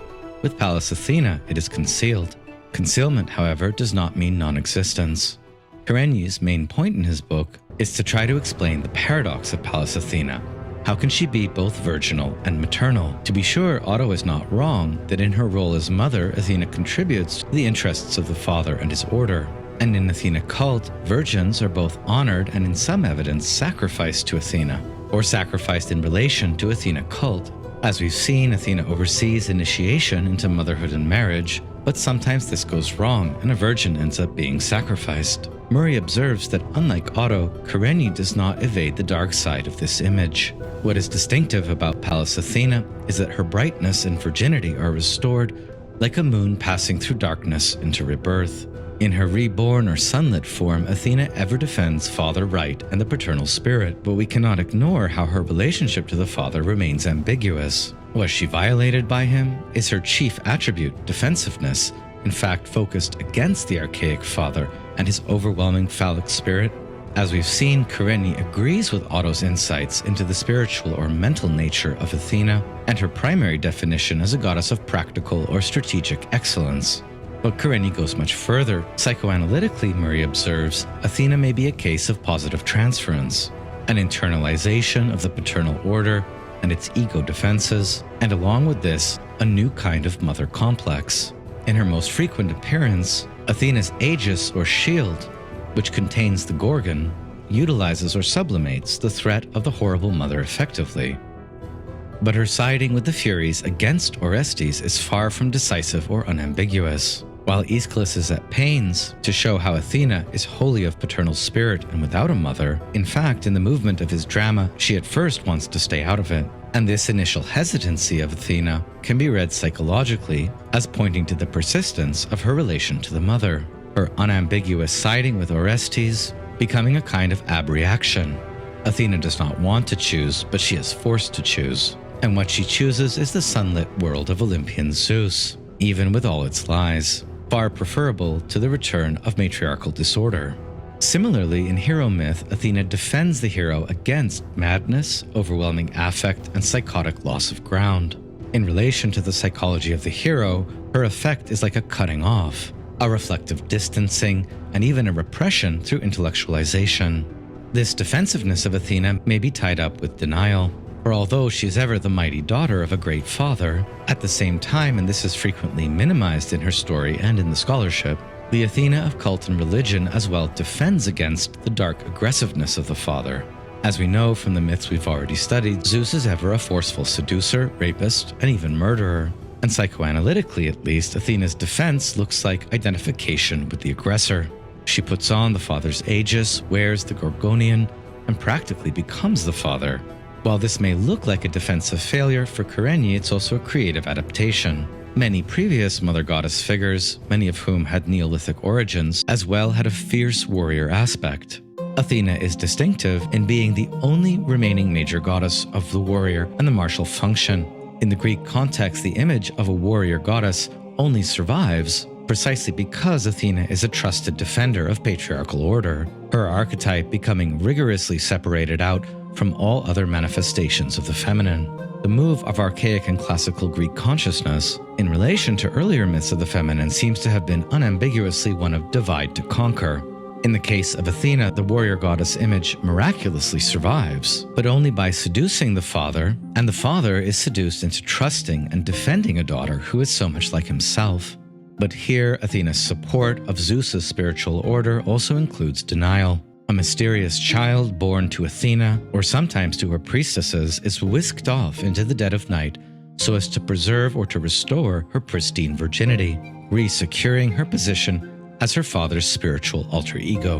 With Pallas Athena, it is concealed. Concealment, however, does not mean non-existence. Kerényi's main point in his book is to try to explain the paradox of Pallas Athena. How can she be both virginal and maternal? To be sure, Otto is not wrong that in her role as mother, Athena contributes to the interests of the father and his order. And in Athena cult, virgins are both honored and in some evidence sacrificed to Athena, or sacrificed in relation to Athena cult. As we've seen, Athena oversees initiation into motherhood and marriage, but sometimes this goes wrong and a virgin ends up being sacrificed. Murray observes that unlike Otto, Kerényi does not evade the dark side of this image. What is distinctive about Pallas Athena is that her brightness and virginity are restored like a moon passing through darkness into rebirth. In her reborn or sunlit form, Athena ever defends father right and the paternal spirit, but we cannot ignore how her relationship to the father remains ambiguous. Was she violated by him? Is her chief attribute defensiveness? in fact focused against the archaic father and his overwhelming phallic spirit? As we've seen, Kerényi agrees with Otto's insights into the spiritual or mental nature of Athena and her primary definition as a goddess of practical or strategic excellence. But Kerényi goes much further. Psychoanalytically, Murray observes, Athena may be a case of positive transference, an internalization of the paternal order and its ego defenses, and along with this, a new kind of mother complex. In her most frequent appearance, Athena's aegis or shield, which contains the Gorgon, utilizes or sublimates the threat of the horrible mother effectively. But her siding with the Furies against Orestes is far from decisive or unambiguous. While Aeschylus is at pains to show how Athena is wholly of paternal spirit and without a mother, in fact, in the movement of his drama, she at first wants to stay out of it. And this initial hesitancy of Athena can be read psychologically as pointing to the persistence of her relation to the mother, her unambiguous siding with Orestes becoming a kind of abreaction. Athena does not want to choose, but she is forced to choose. And what she chooses is the sunlit world of Olympian Zeus, even with all its lies, far preferable to the return of matriarchal disorder. Similarly, in hero myth, Athena defends the hero against madness, overwhelming affect, and psychotic loss of ground. In relation to the psychology of the hero, her effect is like a cutting off, a reflective distancing, and even a repression through intellectualization. This defensiveness of Athena may be tied up with denial, for although she is ever the mighty daughter of a great father, at the same time, and this is frequently minimized in her story and in the scholarship, the Athena of cult and religion as well defends against the dark aggressiveness of the father. As we know from the myths we've already studied, Zeus is ever a forceful seducer, rapist, and even murderer. And psychoanalytically, at least, Athena's defense looks like identification with the aggressor. She puts on the father's aegis, wears the Gorgonian, and practically becomes the father. While this may look like a defensive failure, for Kerényi it's also a creative adaptation. Many previous mother goddess figures, many of whom had Neolithic origins, as well had a fierce warrior aspect. Athena is distinctive in being the only remaining major goddess of the warrior and the martial function. In the Greek context, the image of a warrior goddess only survives precisely because Athena is a trusted defender of patriarchal order, her archetype becoming rigorously separated out from all other manifestations of the feminine. The move of archaic and classical Greek consciousness in relation to earlier myths of the feminine seems to have been unambiguously one of divide to conquer. In the case of Athena, the warrior goddess image miraculously survives, but only by seducing the father, and the father is seduced into trusting and defending a daughter who is so much like himself. But here, Athena's support of Zeus's spiritual order also includes denial. A mysterious child born to Athena, or sometimes to her priestesses, is whisked off into the dead of night so as to preserve or to restore her pristine virginity, re-securing her position as her father's spiritual alter ego.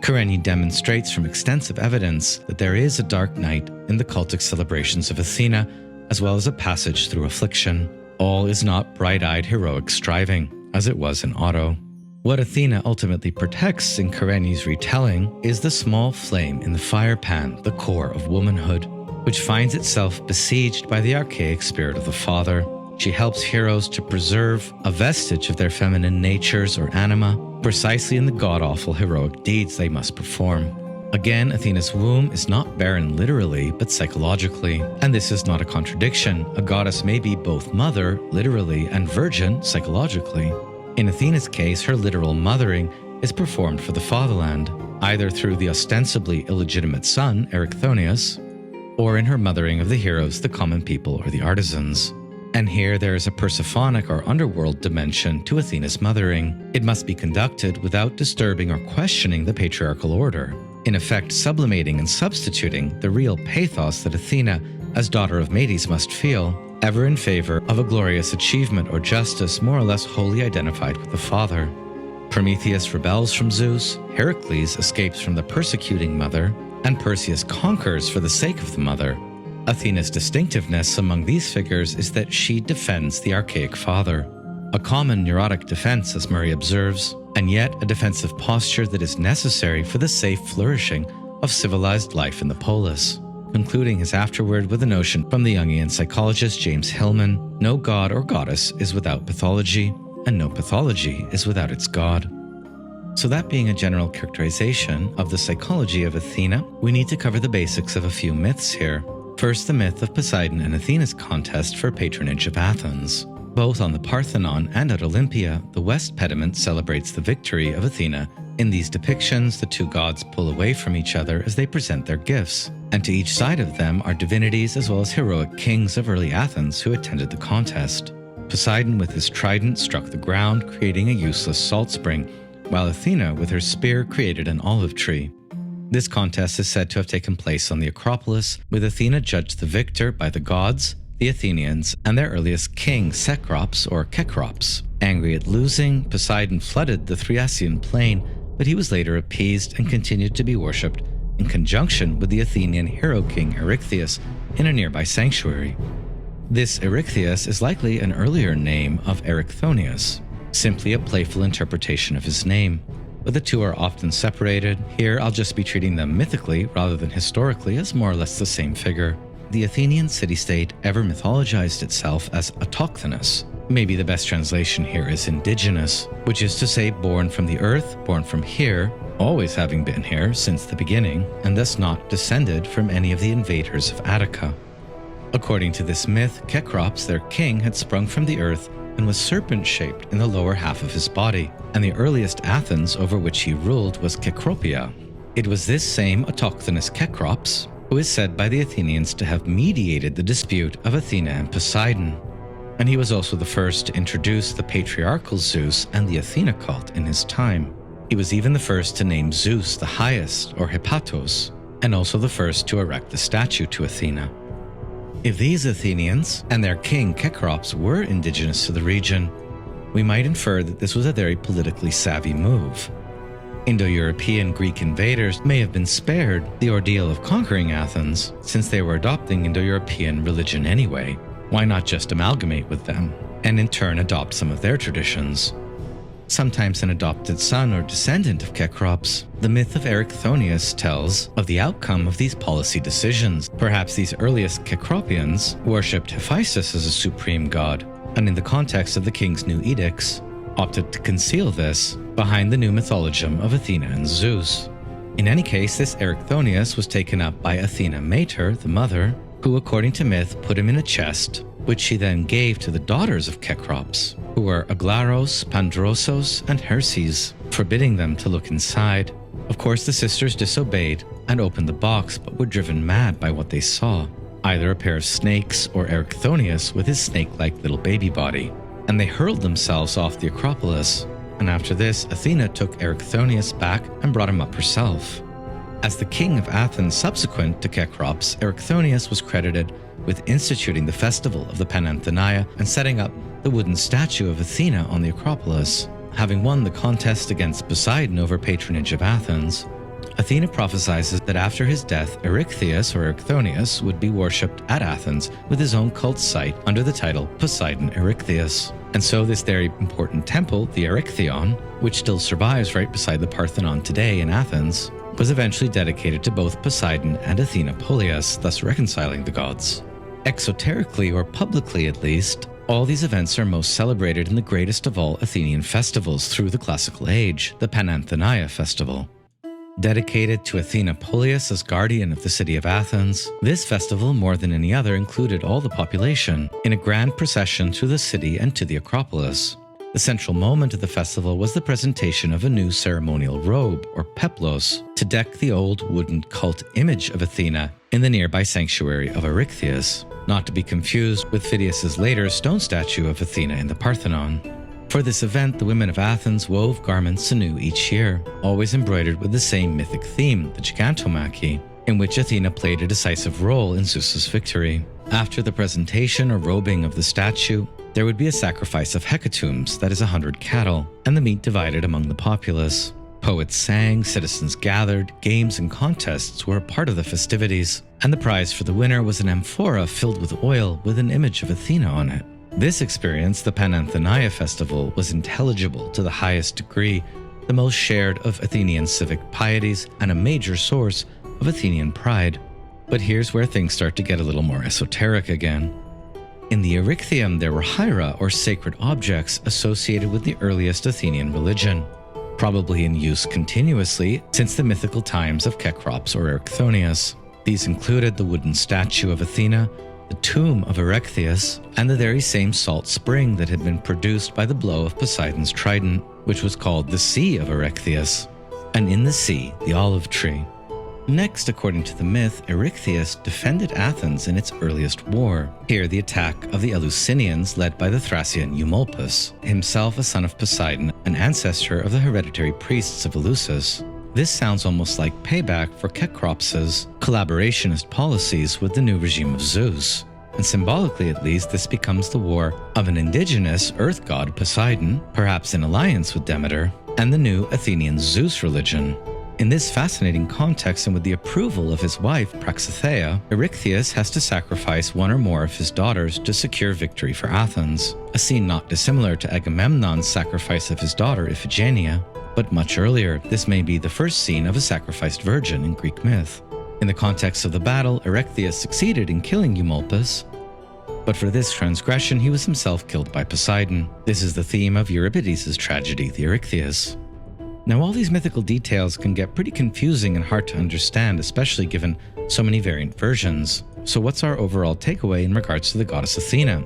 Kerényi demonstrates from extensive evidence that there is a dark night in the cultic celebrations of Athena, as well as a passage through affliction. All is not bright-eyed heroic striving, as it was in Otto. What Athena ultimately protects in Kerényi's retelling is the small flame in the fire pan, the core of womanhood, which finds itself besieged by the archaic spirit of the father. She helps heroes to preserve a vestige of their feminine natures or anima, precisely in the god-awful heroic deeds they must perform. Again, Athena's womb is not barren literally, but psychologically. And this is not a contradiction. A goddess may be both mother, literally, and virgin, psychologically. In Athena's case, her literal mothering is performed for the fatherland, either through the ostensibly illegitimate son, Erichthonius, or in her mothering of the heroes, the common people, or the artisans. And here there is a Persephonic or underworld dimension to Athena's mothering. It must be conducted without disturbing or questioning the patriarchal order, in effect sublimating and substituting the real pathos that Athena, as daughter of Medes, must feel, ever in favor of a glorious achievement or justice more or less wholly identified with the father. Prometheus rebels from Zeus, Heracles escapes from the persecuting mother, and Perseus conquers for the sake of the mother. Athena's distinctiveness among these figures is that she defends the archaic father, a common neurotic defense, as Murray observes, and yet a defensive posture that is necessary for the safe flourishing of civilized life in the polis. Concluding his afterword with a notion from the Jungian psychologist James Hillman, no god or goddess is without pathology, and no pathology is without its god. So that being a general characterization of the psychology of Athena, we need to cover the basics of a few myths here. First, the myth of Poseidon and Athena's contest for patronage of Athens. Both on the Parthenon and at Olympia, the West pediment celebrates the victory of Athena. In these depictions, the two gods pull away from each other as they present their gifts, and to each side of them are divinities as well as heroic kings of early Athens who attended the contest. Poseidon with his trident struck the ground, creating a useless salt spring, while Athena with her spear created an olive tree. This contest is said to have taken place on the Acropolis, with Athena judged the victor by the gods, the Athenians, and their earliest king, Cecrops or Kekrops. Angry at losing, Poseidon flooded the Thriasian plain, but he was later appeased and continued to be worshipped in conjunction with the Athenian hero king Erechtheus in a nearby sanctuary. This Erechtheus is likely an earlier name of Erichthonius, simply a playful interpretation of his name. But the two are often separated. Here I'll just be treating them mythically rather than historically as more or less the same figure. The Athenian city-state ever mythologized itself as autochthonous. Maybe the best translation here is indigenous, which is to say born from the earth, born from here, always having been here since the beginning, and thus not descended from any of the invaders of Attica. According to this myth, Kekrops, their king, had sprung from the earth and was serpent-shaped in the lower half of his body, and the earliest Athens over which he ruled was Kekropia. It was this same autochthonous Kekrops who is said by the Athenians to have mediated the dispute of Athena and Poseidon, and he was also the first to introduce the patriarchal Zeus and the Athena cult in his time. He was even the first to name Zeus the highest, or Hephaistos, and also the first to erect the statue to Athena. If these Athenians and their king Kekrops were indigenous to the region, we might infer that this was a very politically savvy move. Indo-European Greek invaders may have been spared the ordeal of conquering Athens, since they were adopting Indo-European religion anyway. Why not just amalgamate with them, and in turn adopt some of their traditions? Sometimes an adopted son or descendant of Kekrops, the myth of Erichthonius tells of the outcome of these policy decisions. Perhaps these earliest Kekropians worshipped Hephaistos as a supreme god, and in the context of the king's new edicts, opted to conceal this behind the new mythologum of Athena and Zeus. In any case, this Erichthonius was taken up by Athena Mater, the mother, who according to myth put him in a chest, which she then gave to the daughters of Kekrops, who were Aglaros, Pandrosos, and Herses, forbidding them to look inside. Of course, the sisters disobeyed and opened the box, but were driven mad by what they saw, either a pair of snakes or Erichthonius with his snake-like little baby body, and they hurled themselves off the Acropolis. And after this, Athena took Erichthonius back and brought him up herself. As the king of Athens subsequent to Kekrops, Erichthonius was credited with instituting the festival of the Pananthenaia and setting up the wooden statue of Athena on the Acropolis. Having won the contest against Poseidon over patronage of Athens, Athena prophesies that after his death, Erechtheus or Erichthonius would be worshipped at Athens with his own cult site under the title Poseidon Erechtheus. And so this very important temple, the Erechtheion, which still survives right beside the Parthenon today in Athens, was eventually dedicated to both Poseidon and Athena Polias, thus reconciling the gods. Exoterically, or publicly at least, all these events are most celebrated in the greatest of all Athenian festivals through the classical age, the Pananthenaia festival. Dedicated to Athena Polias as guardian of the city of Athens, this festival, more than any other, included all the population in a grand procession through the city and to the Acropolis. The central moment of the festival was the presentation of a new ceremonial robe, or peplos, to deck the old wooden cult image of Athena in the nearby sanctuary of Erechtheus, not to be confused with Phidias's later stone statue of Athena in the Parthenon. For this event, the women of Athens wove garments anew each year, always embroidered with the same mythic theme, the gigantomachy, in which Athena played a decisive role in Zeus's victory. After the presentation or robing of the statue, there would be a sacrifice of hecatombs, that is 100 cattle, and the meat divided among the populace. Poets sang, citizens gathered, games and contests were a part of the festivities, and the prize for the winner was an amphora filled with oil with an image of Athena on it. This experience, the Pananthenaia festival, was intelligible to the highest degree, the most shared of Athenian civic pieties, and a major source of Athenian pride. But here's where things start to get a little more esoteric again. In the Erechtheum, there were hyra, or sacred objects, associated with the earliest Athenian religion, probably in use continuously since the mythical times of Kekrops or Erichthonius. These included the wooden statue of Athena, the tomb of Erechtheus, and the very same salt spring that had been produced by the blow of Poseidon's trident, which was called the Sea of Erechtheus, and in the sea, the olive tree. Next, according to the myth, Erechtheus defended Athens in its earliest war. Here, the attack of the Eleusinians led by the Thracian Eumolpus, himself a son of Poseidon, an ancestor of the hereditary priests of Eleusis. This sounds almost like payback for Kekrops's collaborationist policies with the new regime of Zeus. And symbolically at least, this becomes the war of an indigenous earth god Poseidon, perhaps in alliance with Demeter, and the new Athenian Zeus religion. In this fascinating context, and with the approval of his wife Praxithea, Erechtheus has to sacrifice one or more of his daughters to secure victory for Athens, a scene not dissimilar to Agamemnon's sacrifice of his daughter Iphigenia, but much earlier. This may be the first scene of a sacrificed virgin in Greek myth. In the context of the battle, Erechtheus succeeded in killing Eumolpus, but for this transgression he was himself killed by Poseidon. This is the theme of Euripides' tragedy, the Erechtheus. Now, all these mythical details can get pretty confusing and hard to understand, especially given so many variant versions. So what's our overall takeaway in regards to the goddess Athena?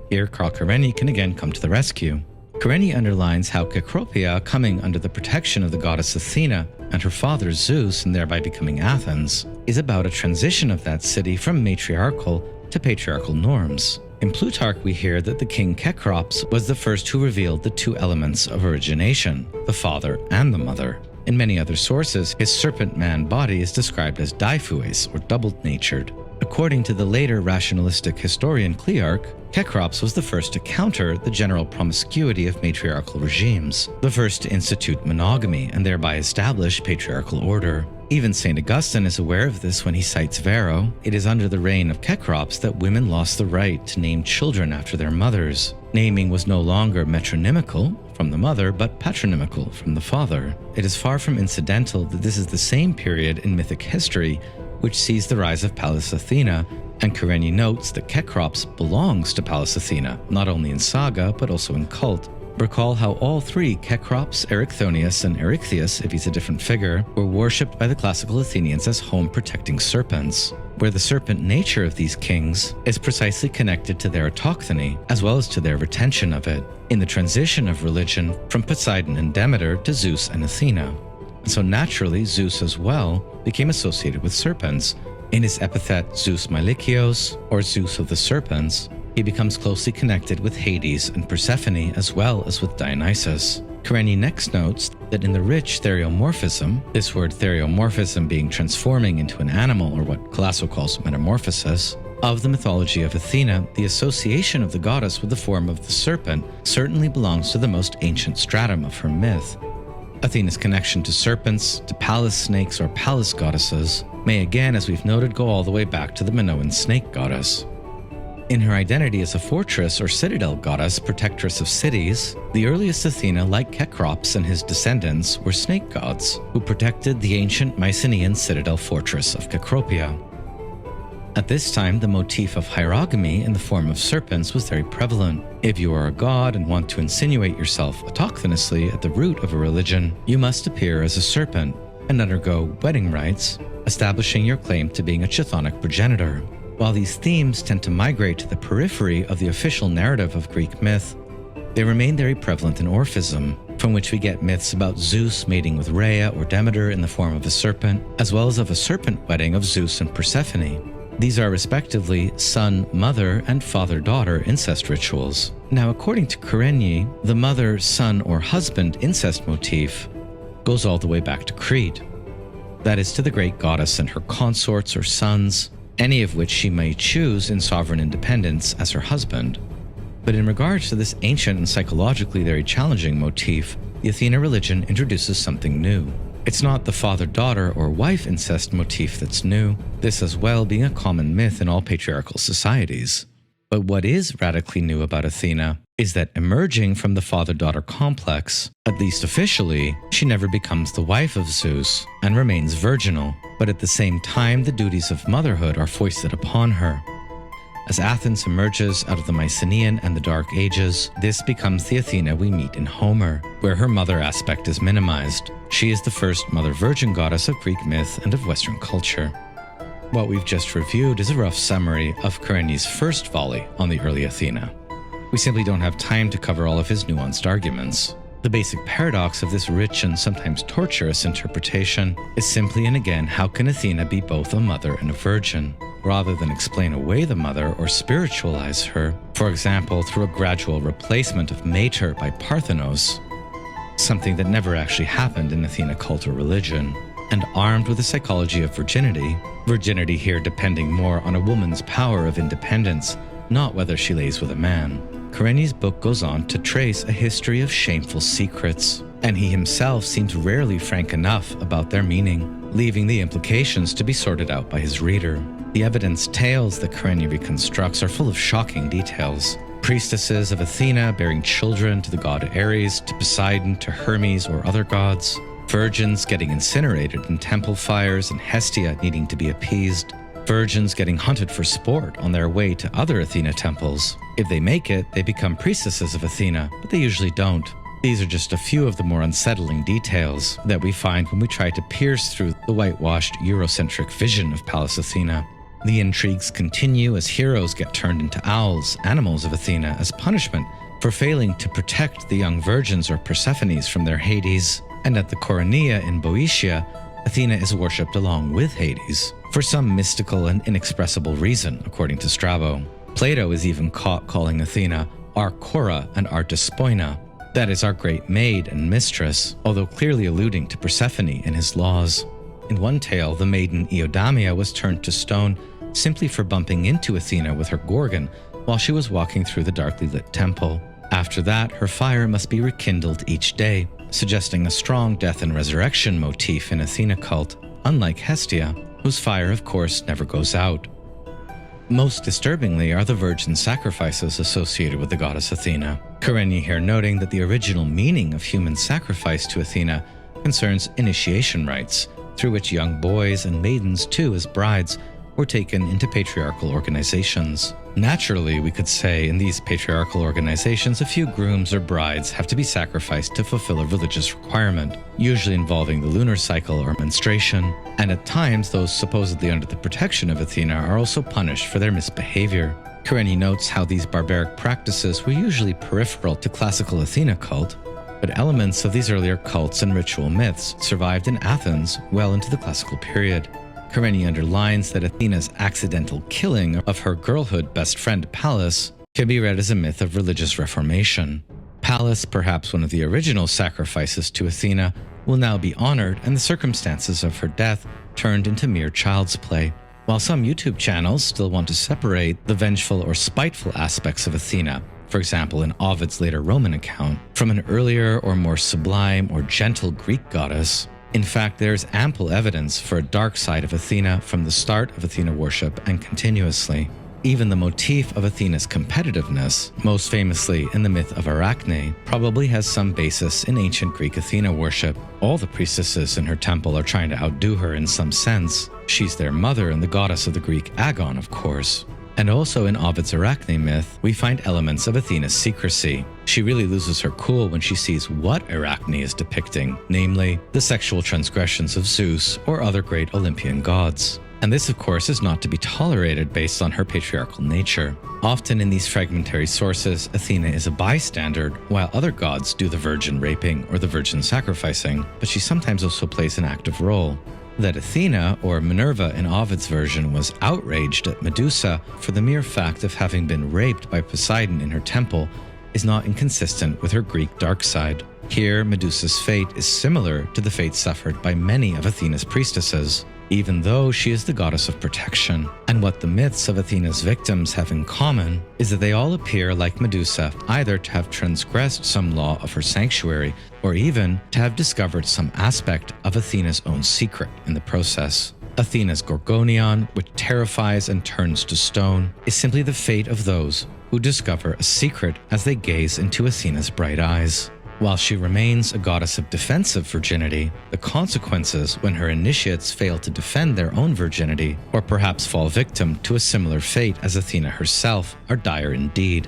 Here, Karl can again come to the rescue. Kerényi underlines how Kekropia, coming under the protection of the goddess Athena and her father Zeus, and thereby becoming Athens, is about a transition of that city from matriarchal to patriarchal norms. In Plutarch, we hear that the king Kekrops was the first who revealed the two elements of origination, the father and the mother. In many other sources, his serpent-man body is described as diphues, or double-natured. According to the later rationalistic historian Clearch, Kekrops was the first to counter the general promiscuity of matriarchal regimes, the first to institute monogamy and thereby establish patriarchal order. Even St. Augustine is aware of this when he cites Varro. It is under the reign of Kekrops that women lost the right to name children after their mothers. Naming was no longer metronymical from the mother, but patronymical from the father. It is far from incidental that this is the same period in mythic history which sees the rise of Pallas Athena, and Kerényi notes that Kekrops belongs to Pallas Athena, not only in saga but also in cult. Recall how all three, Kekrops, Erichthonius, and Erechtheus, if he's a different figure, were worshipped by the classical Athenians as home-protecting serpents, where the serpent nature of these kings is precisely connected to their autochthony, as well as to their retention of it, in the transition of religion from Poseidon and Demeter to Zeus and Athena. And so naturally, Zeus as well became associated with serpents. In his epithet Zeus Mylikios, or Zeus of the Serpents, he becomes closely connected with Hades and Persephone as well as with Dionysus. Kerényi next notes that in the rich theriomorphism, this word theriomorphism being transforming into an animal, or what Colasso calls metamorphosis, of the mythology of Athena, the association of the goddess with the form of the serpent certainly belongs to the most ancient stratum of her myth. Athena's connection to serpents, to Pallas snakes or Pallas goddesses, may again, as we've noted, go all the way back to the Minoan snake goddess. In her identity as a fortress or citadel goddess, protectress of cities, the earliest Athena, like Kekrops and his descendants, were snake gods who protected the ancient Mycenaean citadel fortress of Kekropia. At this time, the motif of hierogamy in the form of serpents was very prevalent. If you are a god and want to insinuate yourself autochthonously at the root of a religion, you must appear as a serpent and undergo wedding rites, establishing your claim to being a chthonic progenitor. While these themes tend to migrate to the periphery of the official narrative of Greek myth, they remain very prevalent in Orphism, from which we get myths about Zeus mating with Rhea or Demeter in the form of a serpent, as well as of a serpent wedding of Zeus and Persephone. These are respectively son-mother and father-daughter incest rituals. Now, according to Kerényi, the mother-son or husband incest motif goes all the way back to Crete. That is, to the great goddess and her consorts or sons, any of which she may choose in sovereign independence as her husband. But in regards to this ancient and psychologically very challenging motif, the Athena religion introduces something new. It's not the father-daughter or wife incest motif that's new, this as well being a common myth in all patriarchal societies. But what is radically new about Athena is that emerging from the father-daughter complex, at least officially, she never becomes the wife of Zeus and remains virginal, but at the same time the duties of motherhood are foisted upon her. As Athens emerges out of the Mycenaean and the Dark Ages, this becomes the Athena we meet in Homer, where her mother aspect is minimized. She is the first mother virgin goddess of Greek myth and of Western culture. What we've just reviewed is a rough summary of Kerényi's first volley on the early Athena. We simply don't have time to cover all of his nuanced arguments. The basic paradox of this rich and sometimes torturous interpretation is simply and again, how can Athena be both a mother and a virgin? Rather than explain away the mother or spiritualize her, for example, through a gradual replacement of mater by Parthenos, something that never actually happened in Athena cult or religion, and armed with a psychology of virginity here depending more on a woman's power of independence, not whether she lays with a man. Kerényi's book goes on to trace a history of shameful secrets, and he himself seems rarely frank enough about their meaning, leaving the implications to be sorted out by his reader. The evidence tales that Kerényi reconstructs are full of shocking details. Priestesses of Athena bearing children to the god Ares, to Poseidon, to Hermes or other gods. Virgins getting incinerated in temple fires and Hestia needing to be appeased. Virgins getting hunted for sport on their way to other Athena temples. If they make it, they become priestesses of Athena, but they usually don't. These are just a few of the more unsettling details that we find when we try to pierce through the whitewashed Eurocentric vision of Pallas Athena. The intrigues continue as heroes get turned into owls, animals of Athena, as punishment for failing to protect the young virgins or Persephones from their Hades. And at the Koronia in Boeotia, Athena is worshipped along with Hades, for some mystical and inexpressible reason, according to Strabo. Plato is even caught calling Athena our Cora and our Despoina, that is, our great maid and mistress, although clearly alluding to Persephone in his laws. In one tale, the maiden Eodamia was turned to stone simply for bumping into Athena with her gorgon while she was walking through the darkly lit temple. After that, her fire must be rekindled each day, suggesting a strong death and resurrection motif in Athena cult, unlike Hestia, whose fire, of course, never goes out. Most disturbingly are the virgin sacrifices associated with the goddess Athena. Kerényi here noting that the original meaning of human sacrifice to Athena concerns initiation rites, through which young boys and maidens too as brides were taken into patriarchal organizations. Naturally, we could say in these patriarchal organizations a few grooms or brides have to be sacrificed to fulfill a religious requirement, usually involving the lunar cycle or menstruation, and at times those supposedly under the protection of Athena are also punished for their misbehavior. Kerényi notes how these barbaric practices were usually peripheral to classical Athena cult, but elements of these earlier cults and ritual myths survived in Athens well into the classical period. Kerényi underlines that Athena's accidental killing of her girlhood best friend Pallas can be read as a myth of religious reformation. Pallas, perhaps one of the original sacrifices to Athena, will now be honored and the circumstances of her death turned into mere child's play. While some YouTube channels still want to separate the vengeful or spiteful aspects of Athena, for example in Ovid's later Roman account, from an earlier or more sublime or gentle Greek goddess, in fact, there is ample evidence for a dark side of Athena from the start of Athena worship and continuously. Even the motif of Athena's competitiveness, most famously in the myth of Arachne, probably has some basis in ancient Greek Athena worship. All the priestesses in her temple are trying to outdo her in some sense. She's their mother and the goddess of the Greek Agon, of course. And also in Ovid's Arachne myth, we find elements of Athena's secrecy. She really loses her cool when she sees what Arachne is depicting, namely, the sexual transgressions of Zeus or other great Olympian gods. And this, of course, is not to be tolerated based on her patriarchal nature. Often in these fragmentary sources, Athena is a bystander, while other gods do the virgin raping or the virgin sacrificing, but she sometimes also plays an active role. That Athena, or Minerva in Ovid's version, was outraged at Medusa for the mere fact of having been raped by Poseidon in her temple is not inconsistent with her Greek dark side. Here, Medusa's fate is similar to the fate suffered by many of Athena's priestesses, even though she is the goddess of protection. And what the myths of Athena's victims have in common is that they all appear like Medusa, either to have transgressed some law of her sanctuary, or even to have discovered some aspect of Athena's own secret in the process. Athena's Gorgonion, which terrifies and turns to stone, is simply the fate of those who discover a secret as they gaze into Athena's bright eyes. While she remains a goddess of defensive virginity, the consequences when her initiates fail to defend their own virginity, or perhaps fall victim to a similar fate as Athena herself, are dire indeed.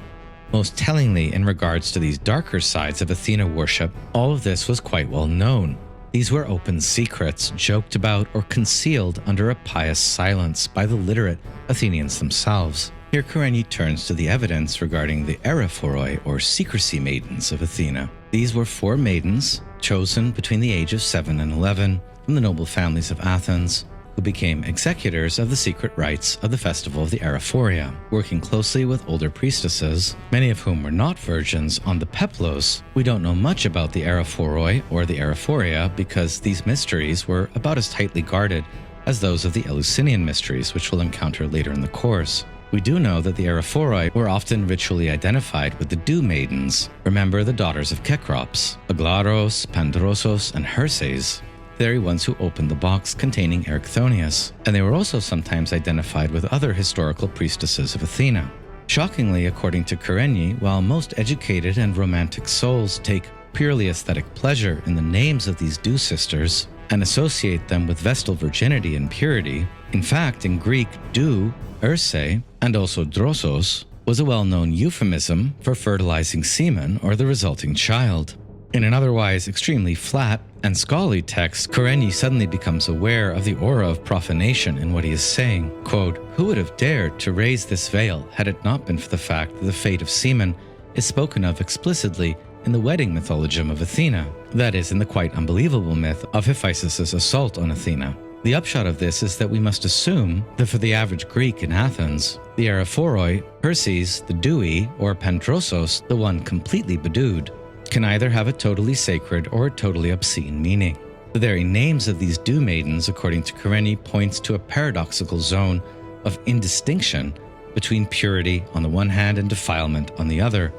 Most tellingly, in regards to these darker sides of Athena worship, all of this was quite well known. These were open secrets, joked about or concealed under a pious silence by the literate Athenians themselves. Here Kerényi turns to the evidence regarding the Erephoroi, or secrecy maidens of Athena. These were 4 maidens, chosen between the age of 7 and 11, from the noble families of Athens, who became executors of the secret rites of the festival of the Erephoria, working closely with older priestesses, many of whom were not virgins, on the peplos. We don't know much about the Erephoroi or the Erephoria because these mysteries were about as tightly guarded as those of the Eleusinian mysteries, which we'll encounter later in the course. We do know that the Erephoroi were often ritually identified with the Dew Maidens. Remember the daughters of Kekrops, Aglaros, Pandrosos, and Herses, the very ones who opened the box containing Erichthonius, and they were also sometimes identified with other historical priestesses of Athena. Shockingly, according to Kerényi, while most educated and romantic souls take purely aesthetic pleasure in the names of these Dew sisters and associate them with vestal virginity and purity, in fact, in Greek, Dew, Urse, and also drosos, was a well-known euphemism for fertilizing semen or the resulting child. In an otherwise extremely flat and scholarly text, Kerényi suddenly becomes aware of the aura of profanation in what he is saying. Quote, "Who would have dared to raise this veil had it not been for the fact that the fate of semen is spoken of explicitly in the wedding mythologum of Athena, that is, in the quite unbelievable myth of Hephaistos' assault on Athena." The upshot of this is that we must assume that for the average Greek in Athens, the Erephoroi, Herses, the Dewy, or Pandrosos, the one completely bedewed, can either have a totally sacred or a totally obscene meaning. The very names of these Dew Maidens, according to Kerényi, points to a paradoxical zone of indistinction between purity on the one hand and defilement on the other,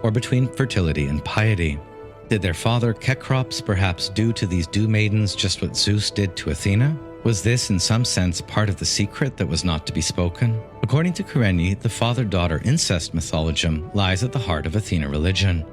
or between fertility and piety. Did their father Kekrops perhaps do to these Dew Maidens just what Zeus did to Athena? Was this in some sense part of the secret that was not to be spoken? According to Kerényi, the father-daughter incest mythologum lies at the heart of Athena religion.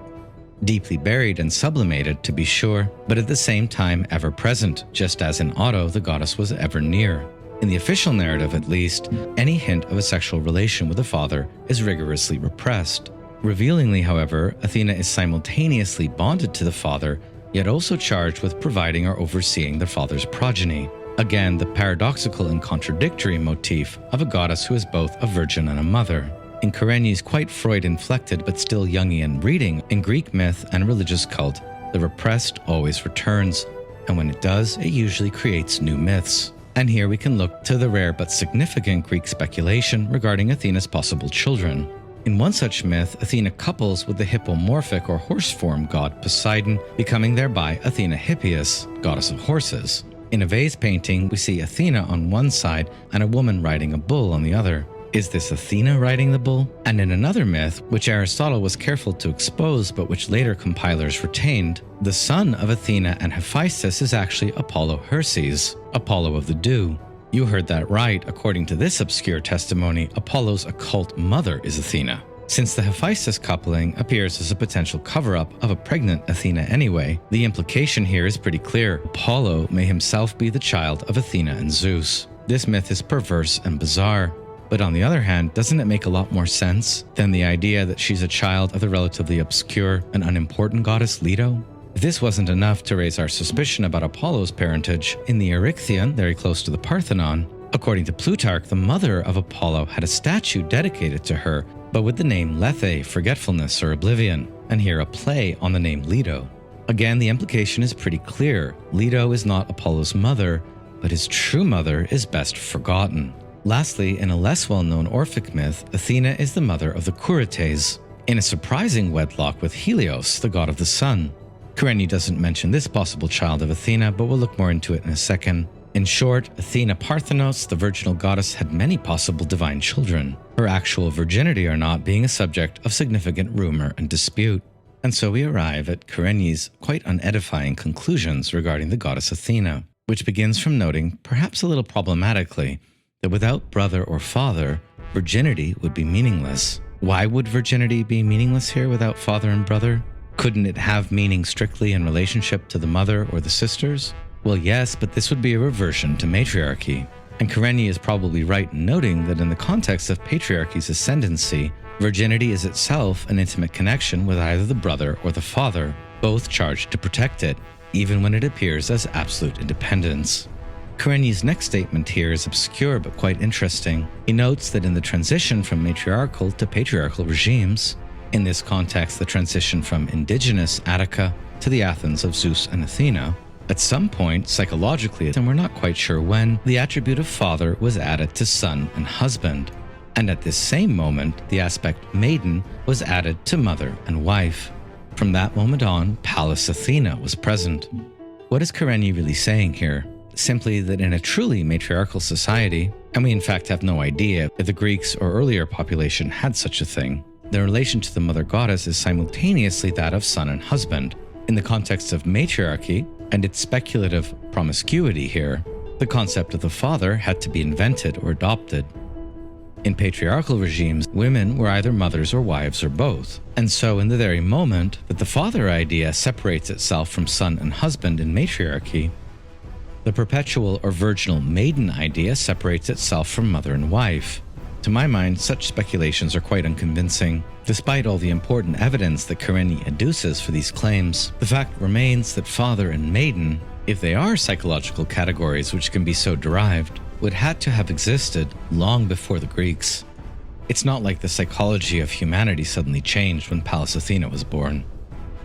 Deeply buried and sublimated, to be sure, but at the same time ever present, just as in Otto the goddess was ever near. In the official narrative at least, any hint of a sexual relation with a father is rigorously repressed. Revealingly, however, Athena is simultaneously bonded to the father, yet also charged with providing or overseeing the father's progeny. Again, the paradoxical and contradictory motif of a goddess who is both a virgin and a mother. In Kerényi's quite Freud-inflected but still Jungian reading, in Greek myth and religious cult, the repressed always returns, and when it does, it usually creates new myths. And here we can look to the rare but significant Greek speculation regarding Athena's possible children. In one such myth, Athena couples with the hippomorphic or horse-form god Poseidon, becoming thereby Athena Hippias, goddess of horses. In a vase painting, we see Athena on one side and a woman riding a bull on the other. Is this Athena riding the bull? And in another myth, which Aristotle was careful to expose but which later compilers retained, the son of Athena and Hephaistos is actually Apollo Herses, Apollo of the Dew. You heard that right. According to this obscure testimony, Apollo's occult mother is Athena. Since the Hephaistos coupling appears as a potential cover-up of a pregnant Athena anyway, the implication here is pretty clear. Apollo may himself be the child of Athena and Zeus. This myth is perverse and bizarre. But on the other hand, doesn't it make a lot more sense than the idea that she's a child of the relatively obscure and unimportant goddess Leto? If this wasn't enough to raise our suspicion about Apollo's parentage, in the Erytheion, very close to the Parthenon, according to Plutarch, the mother of Apollo had a statue dedicated to her, but with the name Lethe, forgetfulness or oblivion, and here a play on the name Leto. Again, the implication is pretty clear. Leto is not Apollo's mother, but his true mother is best forgotten. Lastly, in a less well-known Orphic myth, Athena is the mother of the Curetes, in a surprising wedlock with Helios, the god of the sun. Kerényi doesn't mention this possible child of Athena, but we'll look more into it in a second. In short, Athena Parthenos, the virginal goddess, had many possible divine children, her actual virginity or not being a subject of significant rumor and dispute. And so we arrive at Kerényi's quite unedifying conclusions regarding the goddess Athena, which begins from noting, perhaps a little problematically, that without brother or father, virginity would be meaningless. Why would virginity be meaningless here without father and brother? Couldn't it have meaning strictly in relationship to the mother or the sisters? Well, yes, but this would be a reversion to matriarchy. And Kerényi is probably right in noting that in the context of patriarchy's ascendancy, virginity is itself an intimate connection with either the brother or the father, both charged to protect it, even when it appears as absolute independence. Kerényi's next statement here is obscure but quite interesting. He notes that in the transition from matriarchal to patriarchal regimes, in this context the transition from indigenous Attica to the Athens of Zeus and Athena, at some point, psychologically, and we're not quite sure when, the attribute of father was added to son and husband. And at this same moment, the aspect maiden was added to mother and wife. From that moment on, Pallas Athena was present. What is Kerényi really saying here? Simply that in a truly matriarchal society, and we in fact have no idea if the Greeks or earlier population had such a thing, the relation to the mother goddess is simultaneously that of son and husband. In the context of matriarchy, and its speculative promiscuity here, the concept of the father had to be invented or adopted. In patriarchal regimes, women were either mothers or wives or both. And so in the very moment that the father idea separates itself from son and husband in matriarchy, the perpetual or virginal maiden idea separates itself from mother and wife. To my mind, such speculations are quite unconvincing. Despite all the important evidence that Kerényi adduces for these claims, the fact remains that father and maiden, if they are psychological categories which can be so derived, would had to have existed long before the Greeks. It's not like the psychology of humanity suddenly changed when Pallas Athena was born.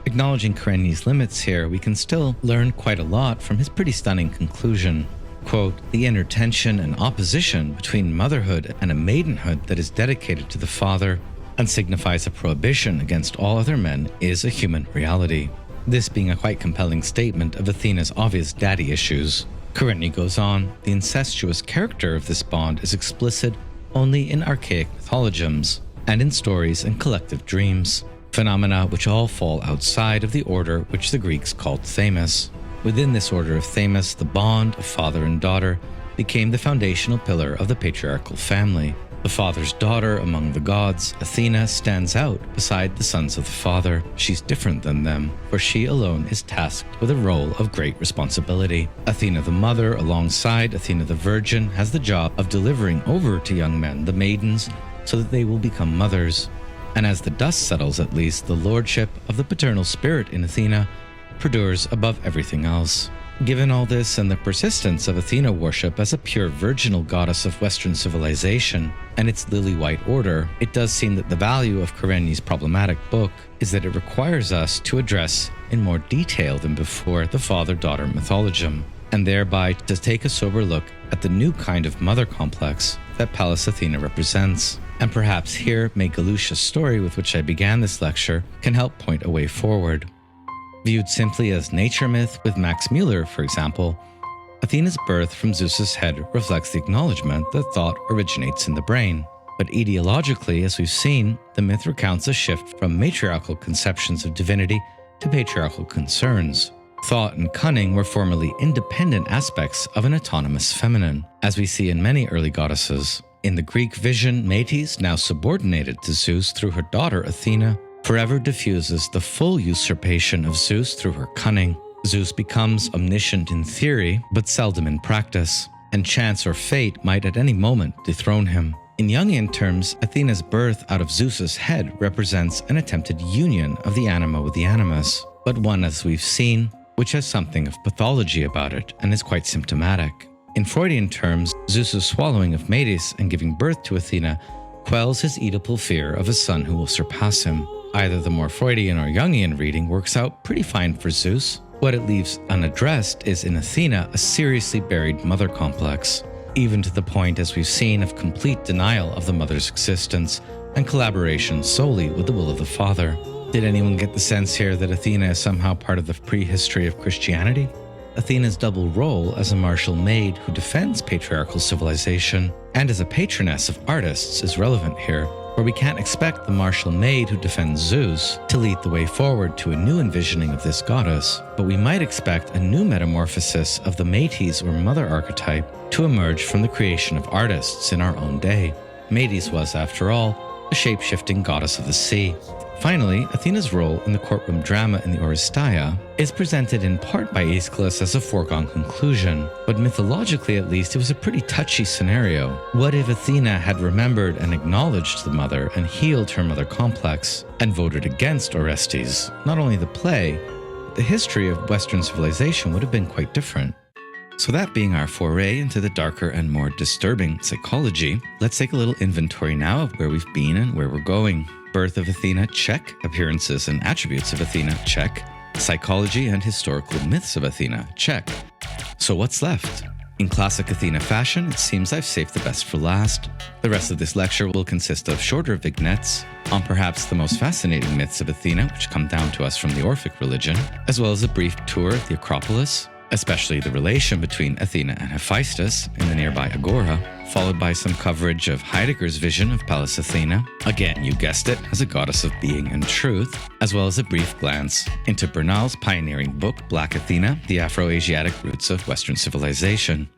Acknowledging Kerényi's limits here, we can still learn quite a lot from his pretty stunning conclusion. Quote, the inner tension and opposition between motherhood and a maidenhood that is dedicated to the father and signifies a prohibition against all other men is a human reality. This being a quite compelling statement of Athena's obvious daddy issues. Kerényi goes on, the incestuous character of this bond is explicit only in archaic mythologisms and in stories and collective dreams, phenomena which all fall outside of the order which the Greeks called Themis. Within this order of Themis, the bond of father and daughter became the foundational pillar of the patriarchal family. The father's daughter among the gods, Athena, stands out beside the sons of the father. She's different than them, for she alone is tasked with a role of great responsibility. Athena the mother, alongside Athena the virgin, has the job of delivering over to young men the maidens so that they will become mothers. And as the dust settles, at least, the lordship of the paternal spirit in Athena perdures above everything else. Given all this and the persistence of Athena worship as a pure virginal goddess of Western civilization and its lily-white order, it does seem that the value of Kerényi's problematic book is that it requires us to address in more detail than before the father-daughter mythologism, and thereby to take a sober look at the new kind of mother complex that Pallas Athena represents. And perhaps here may Galusha's story with which I began this lecture can help point a way forward. Viewed simply as nature myth with Max Mueller, for example, Athena's birth from Zeus's head reflects the acknowledgement that thought originates in the brain. But ideologically, as we've seen, the myth recounts a shift from matriarchal conceptions of divinity to patriarchal concerns. Thought and cunning were formerly independent aspects of an autonomous feminine, as we see in many early goddesses. In the Greek vision, Metis, now subordinated to Zeus through her daughter Athena, forever diffuses the full usurpation of Zeus through her cunning. Zeus becomes omniscient in theory, but seldom in practice, and chance or fate might at any moment dethrone him. In Jungian terms, Athena's birth out of Zeus's head represents an attempted union of the anima with the animus, but one, as we've seen, which has something of pathology about it and is quite symptomatic. In Freudian terms, Zeus's swallowing of Metis and giving birth to Athena quells his Oedipal fear of a son who will surpass him. Either the more Freudian or Jungian reading works out pretty fine for Zeus. What it leaves unaddressed is in Athena a seriously buried mother complex, even to the point, as we've seen, of complete denial of the mother's existence and collaboration solely with the will of the father. Did anyone get the sense here that Athena is somehow part of the prehistory of Christianity? Athena's double role as a martial maid who defends patriarchal civilization and as a patroness of artists is relevant here, where we can't expect the martial maid who defends Zeus to lead the way forward to a new envisioning of this goddess, but we might expect a new metamorphosis of the Metis or mother archetype to emerge from the creation of artists in our own day. Metis was, after all, a shape-shifting goddess of the sea. Finally, Athena's role in the courtroom drama in the Oresteia is presented in part by Aeschylus as a foregone conclusion, but mythologically at least it was a pretty touchy scenario. What if Athena had remembered and acknowledged the mother and healed her mother complex, and voted against Orestes? Not only the play, but the history of Western civilization would have been quite different. So that being our foray into the darker and more disturbing psychology, let's take a little inventory now of where we've been and where we're going. Birth of Athena, check. Appearances and attributes of Athena, check. Psychology and historical myths of Athena, check. So what's left? In classic Athena fashion, it seems I've saved the best for last. The rest of this lecture will consist of shorter vignettes on perhaps the most fascinating myths of Athena, which come down to us from the Orphic religion, as well as a brief tour of the Acropolis, especially the relation between Athena and Hephaistos in the nearby Agora, followed by some coverage of Heidegger's vision of Pallas Athena, again, you guessed it, as a goddess of being and truth, as well as a brief glance into Bernal's pioneering book, Black Athena, The Afroasiatic Roots of Western Civilization,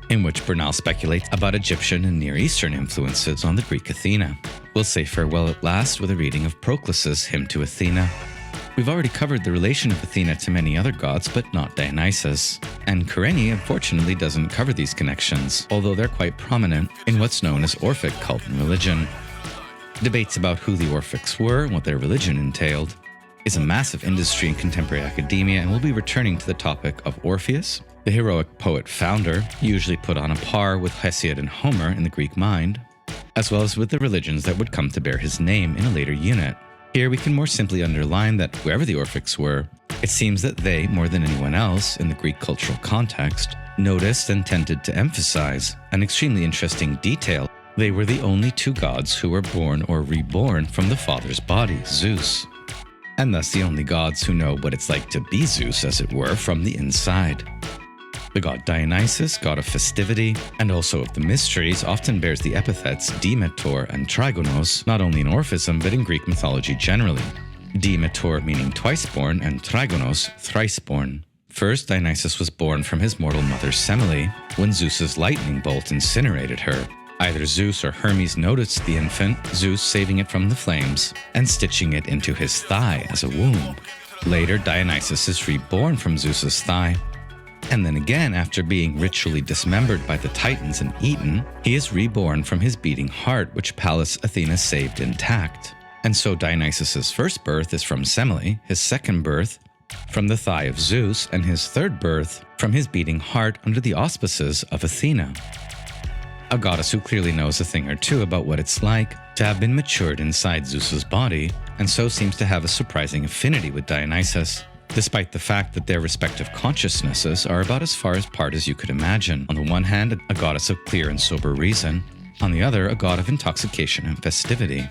in which Bernal speculates about Egyptian and Near Eastern influences on the Greek Athena. We'll say farewell at last with a reading of Proclus's Hymn to Athena. We've already covered the relation of Athena to many other gods, but not Dionysus. And Kerényi unfortunately doesn't cover these connections, although they're quite prominent in what's known as Orphic cult and religion. Debates about who the Orphics were and what their religion entailed is a massive industry in contemporary academia, and we'll be returning to the topic of Orpheus, the heroic poet founder, usually put on a par with Hesiod and Homer in the Greek mind, as well as with the religions that would come to bear his name in a later unit. Here we can more simply underline that whoever the Orphics were, it seems that they, more than anyone else in the Greek cultural context, noticed and tended to emphasize an extremely interesting detail. They were the only two gods who were born or reborn from the father's body, Zeus, and thus the only gods who know what it's like to be Zeus, as it were, from the inside. The god Dionysus, god of festivity, and also of the mysteries, often bears the epithets Demetor and Trigonos, not only in Orphism but in Greek mythology generally. Demetor meaning twice-born and Trigonos, thrice-born. First, Dionysus was born from his mortal mother Semele, when Zeus's lightning bolt incinerated her. Either Zeus or Hermes noticed the infant, Zeus saving it from the flames and stitching it into his thigh as a womb. Later, Dionysus is reborn from Zeus's thigh, and then again, after being ritually dismembered by the Titans and eaten, he is reborn from his beating heart, which Pallas Athena saved intact. And so Dionysus's first birth is from Semele, his second birth from the thigh of Zeus, and his third birth from his beating heart under the auspices of Athena, a goddess who clearly knows a thing or two about what it's like to have been matured inside Zeus's body, and so seems to have a surprising affinity with Dionysus, despite the fact that their respective consciousnesses are about as far apart as you could imagine. On the one hand, a goddess of clear and sober reason, on the other, a god of intoxication and festivity.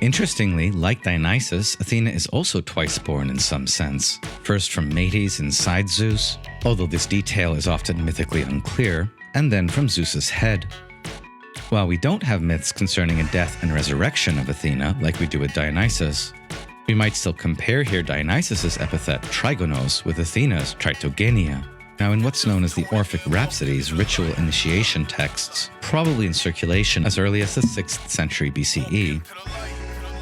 Interestingly, like Dionysus, Athena is also twice born in some sense, first from Medes inside Zeus, although this detail is often mythically unclear, and then from Zeus's head. While we don't have myths concerning a death and resurrection of Athena like we do with Dionysus, we might still compare here Dionysus's epithet Trigonos with Athena's Tritogenia. Now, in what's known as the Orphic Rhapsodies, ritual initiation texts, probably in circulation as early as the 6th century BCE,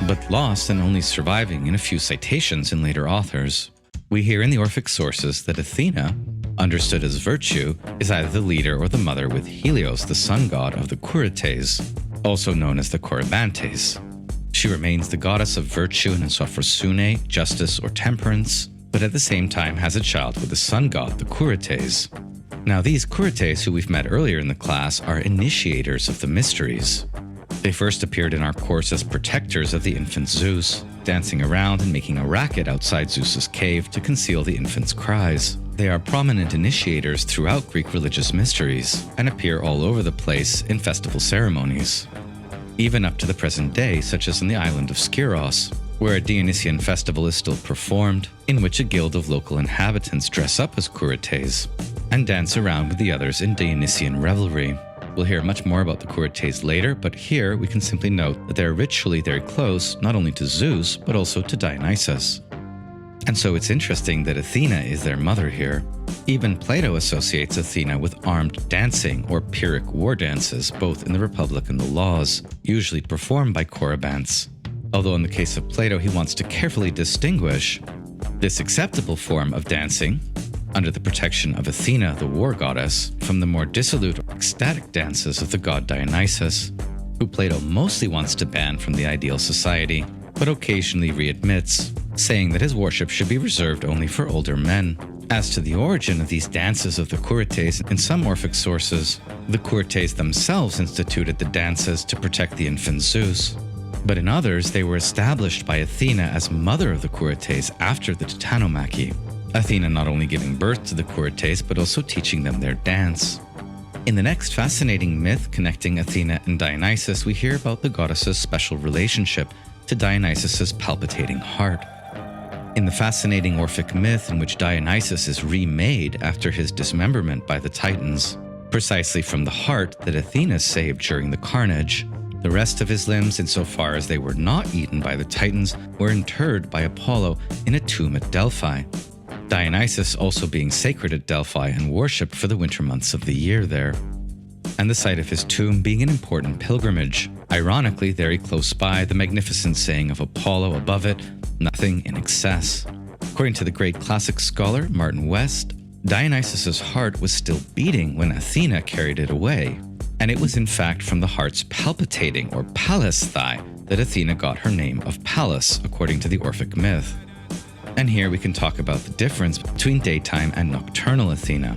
but lost and only surviving in a few citations in later authors, we hear in the Orphic sources that Athena, understood as virtue, is either the leader or the mother with Helios, the sun god of the Curetes, also known as the Corybantes. She remains the goddess of virtue and Sophrosune, justice or temperance, but at the same time has a child with the sun god, the Curetes. Now these Curetes, who we've met earlier in the class, are initiators of the mysteries. They first appeared in our course as protectors of the infant Zeus, dancing around and making a racket outside Zeus's cave to conceal the infant's cries. They are prominent initiators throughout Greek religious mysteries and appear all over the place in festival ceremonies, even up to the present day, such as in the island of Skyros, where a Dionysian festival is still performed, in which a guild of local inhabitants dress up as Curetes and dance around with the others in Dionysian revelry. We'll hear much more about the Curetes later, but here we can simply note that they're ritually very close not only to Zeus, but also to Dionysus. And so it's interesting that Athena is their mother here. Even Plato associates Athena with armed dancing or Pyrrhic war dances, both in the Republic and the Laws, usually performed by Corybantes. although in the case of Plato he wants to carefully distinguish this acceptable form of dancing, under the protection of Athena, the war goddess, from the more dissolute or ecstatic dances of the god Dionysus, who Plato mostly wants to ban from the ideal society, but occasionally readmits, saying that his worship should be reserved only for older men. As to the origin of these dances of the Curetes, in some Orphic sources, the Curetes themselves instituted the dances to protect the infant Zeus, but in others they were established by Athena as mother of the Curetes after the Titanomachy, Athena not only giving birth to the Curetes but also teaching them their dance. In the next fascinating myth connecting Athena and Dionysus, we hear about the goddess's special relationship to Dionysus's palpitating heart. In the fascinating Orphic myth in which Dionysus is remade after his dismemberment by the Titans, precisely from the heart that Athena saved during the carnage, the rest of his limbs, insofar as they were not eaten by the Titans, were interred by Apollo in a tomb at Delphi, Dionysus also being sacred at Delphi and worshipped for the winter months of the year there, and the site of his tomb being an important pilgrimage. Ironically, very close by, the magnificent saying of Apollo above it, "Nothing in excess." According to the great classic scholar Martin West, Dionysus's heart was still beating when Athena carried it away, and it was in fact from the heart's palpitating or Pallas thigh that Athena got her name of Pallas, according to the Orphic myth. And here we can talk about the difference between daytime and nocturnal Athena.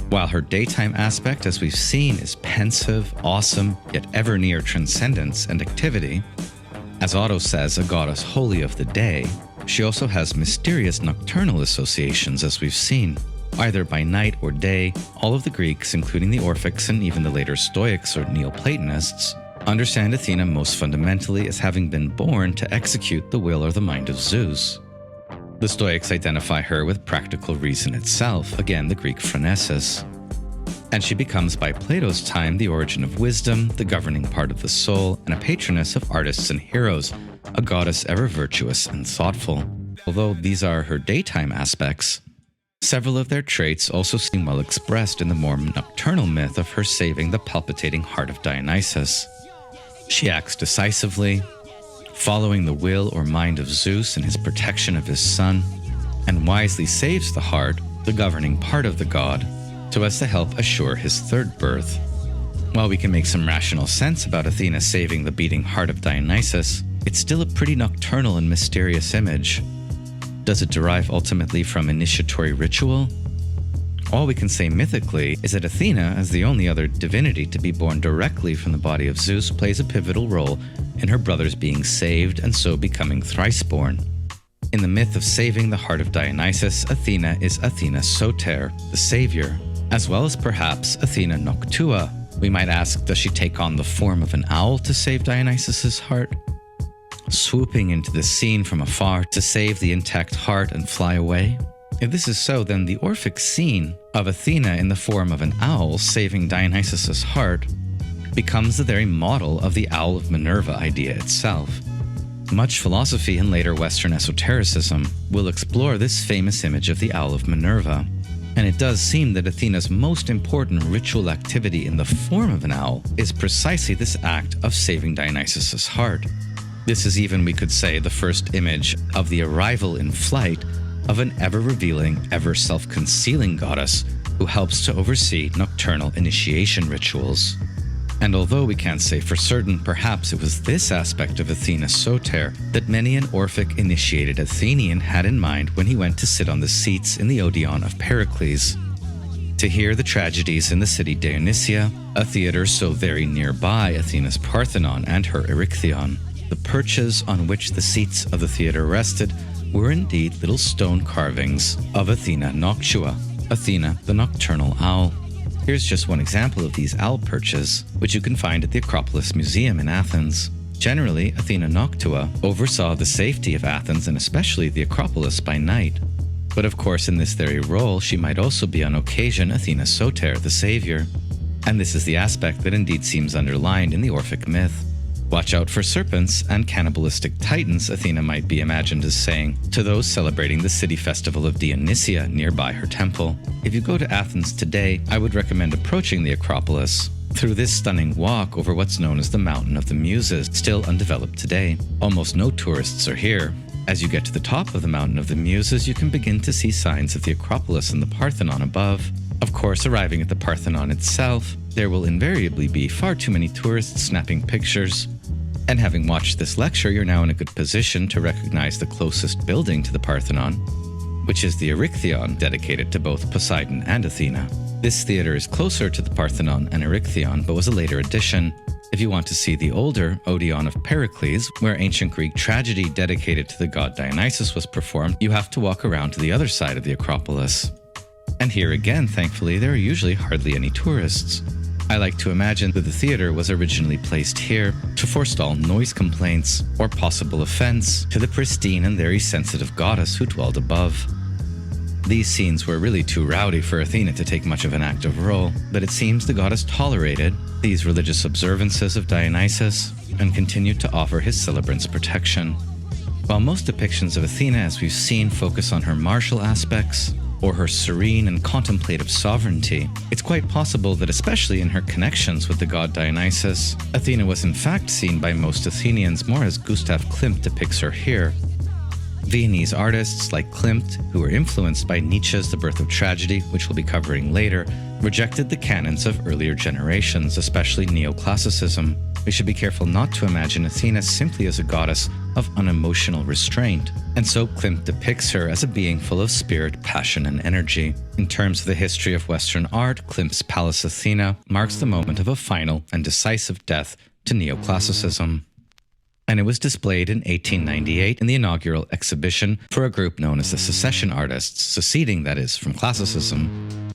While her daytime aspect, as we've seen, is pensive, awesome, yet ever near transcendence and activity, as Otto says, a goddess wholly of the day, she also has mysterious nocturnal associations, as we've seen. Either by night or day, all of the Greeks, including the Orphics and even the later Stoics or Neoplatonists, understand Athena most fundamentally as having been born to execute the will or the mind of Zeus. The Stoics identify her with practical reason itself, again the Greek phronesis. And she becomes by Plato's time the origin of wisdom, the governing part of the soul, and a patroness of artists and heroes, a goddess ever virtuous and thoughtful. Although these are her daytime aspects, several of their traits also seem well expressed in the more nocturnal myth of her saving the palpitating heart of Dionysus. She acts decisively, following the will or mind of Zeus in his protection of his son, and wisely saves the heart, the governing part of the god, so as to help assure his third birth. While we can make some rational sense about Athena saving the beating heart of Dionysus, it's still a pretty nocturnal and mysterious image. Does it derive ultimately from initiatory ritual? All we can say mythically is that Athena, as the only other divinity to be born directly from the body of Zeus, plays a pivotal role in her brothers being saved and so becoming thrice-born. In the myth of saving the heart of Dionysus, Athena is Athena Soter, the savior, as well as perhaps Athena Noctua. We might ask, does she take on the form of an owl to save Dionysus's heart? Swooping into the scene from afar to save the intact heart and fly away? If this is so, then the Orphic scene of Athena in the form of an owl saving Dionysus's heart becomes the very model of the Owl of Minerva idea itself. Much philosophy and later Western esotericism will explore this famous image of the Owl of Minerva, and it does seem that Athena's most important ritual activity in the form of an owl is precisely this act of saving Dionysus's heart. This is even, we could say, the first image of the arrival in flight of an ever-revealing, ever-self-concealing goddess who helps to oversee nocturnal initiation rituals. And although we can't say for certain, perhaps it was this aspect of Athena Soter that many an Orphic initiated Athenian had in mind when he went to sit on the seats in the Odeon of Pericles, to hear the tragedies in the city Dionysia, a theater so very nearby Athena's Parthenon and her Erechtheion. The perches on which the seats of the theater rested were indeed little stone carvings of Athena Noctua, Athena the nocturnal owl. Here's just one example of these owl perches, which you can find at the Acropolis Museum in Athens. Generally, Athena Noctua oversaw the safety of Athens and especially the Acropolis by night. But of course, in this very role, she might also be on occasion Athena Soter, the savior. And this is the aspect that indeed seems underlined in the Orphic myth. Watch out for serpents and cannibalistic titans, Athena might be imagined as saying to those celebrating the city festival of Dionysia nearby her temple. If you go to Athens today, I would recommend approaching the Acropolis, through this stunning walk over what's known as the Mountain of the Muses, still undeveloped today. Almost no tourists are here. As you get to the top of the Mountain of the Muses, you can begin to see signs of the Acropolis and the Parthenon above. Of course, arriving at the Parthenon itself, there will invariably be far too many tourists snapping pictures. And having watched this lecture, you're now in a good position to recognize the closest building to the Parthenon, which is the Erechtheion, dedicated to both Poseidon and Athena. This theater is closer to the Parthenon and Erechtheion, but was a later addition. If you want to see the older Odeon of Pericles, where ancient Greek tragedy dedicated to the god Dionysus was performed, you have to walk around to the other side of the Acropolis. And here again, thankfully, there are usually hardly any tourists. I like to imagine that the theater was originally placed here to forestall noise complaints or possible offense to the pristine and very sensitive goddess who dwelled above. These scenes were really too rowdy for Athena to take much of an active role, but it seems the goddess tolerated these religious observances of Dionysus and continued to offer his celebrants protection. While most depictions of Athena, as we've seen, focus on her martial aspects or her serene and contemplative sovereignty, it's quite possible that, especially in her connections with the god Dionysus, Athena was in fact seen by most Athenians more as Gustav Klimt depicts her here. Viennese artists like Klimt, who were influenced by Nietzsche's The Birth of Tragedy, which we'll be covering later, rejected the canons of earlier generations, especially neoclassicism. We should be careful not to imagine Athena simply as a goddess of unemotional restraint, and so Klimt depicts her as a being full of spirit, passion, and energy. In terms of the history of Western art, Klimt's Pallas Athena marks the moment of a final and decisive death to neoclassicism. And it was displayed in 1898 in the inaugural exhibition for a group known as the Secession Artists, seceding, that is, from classicism.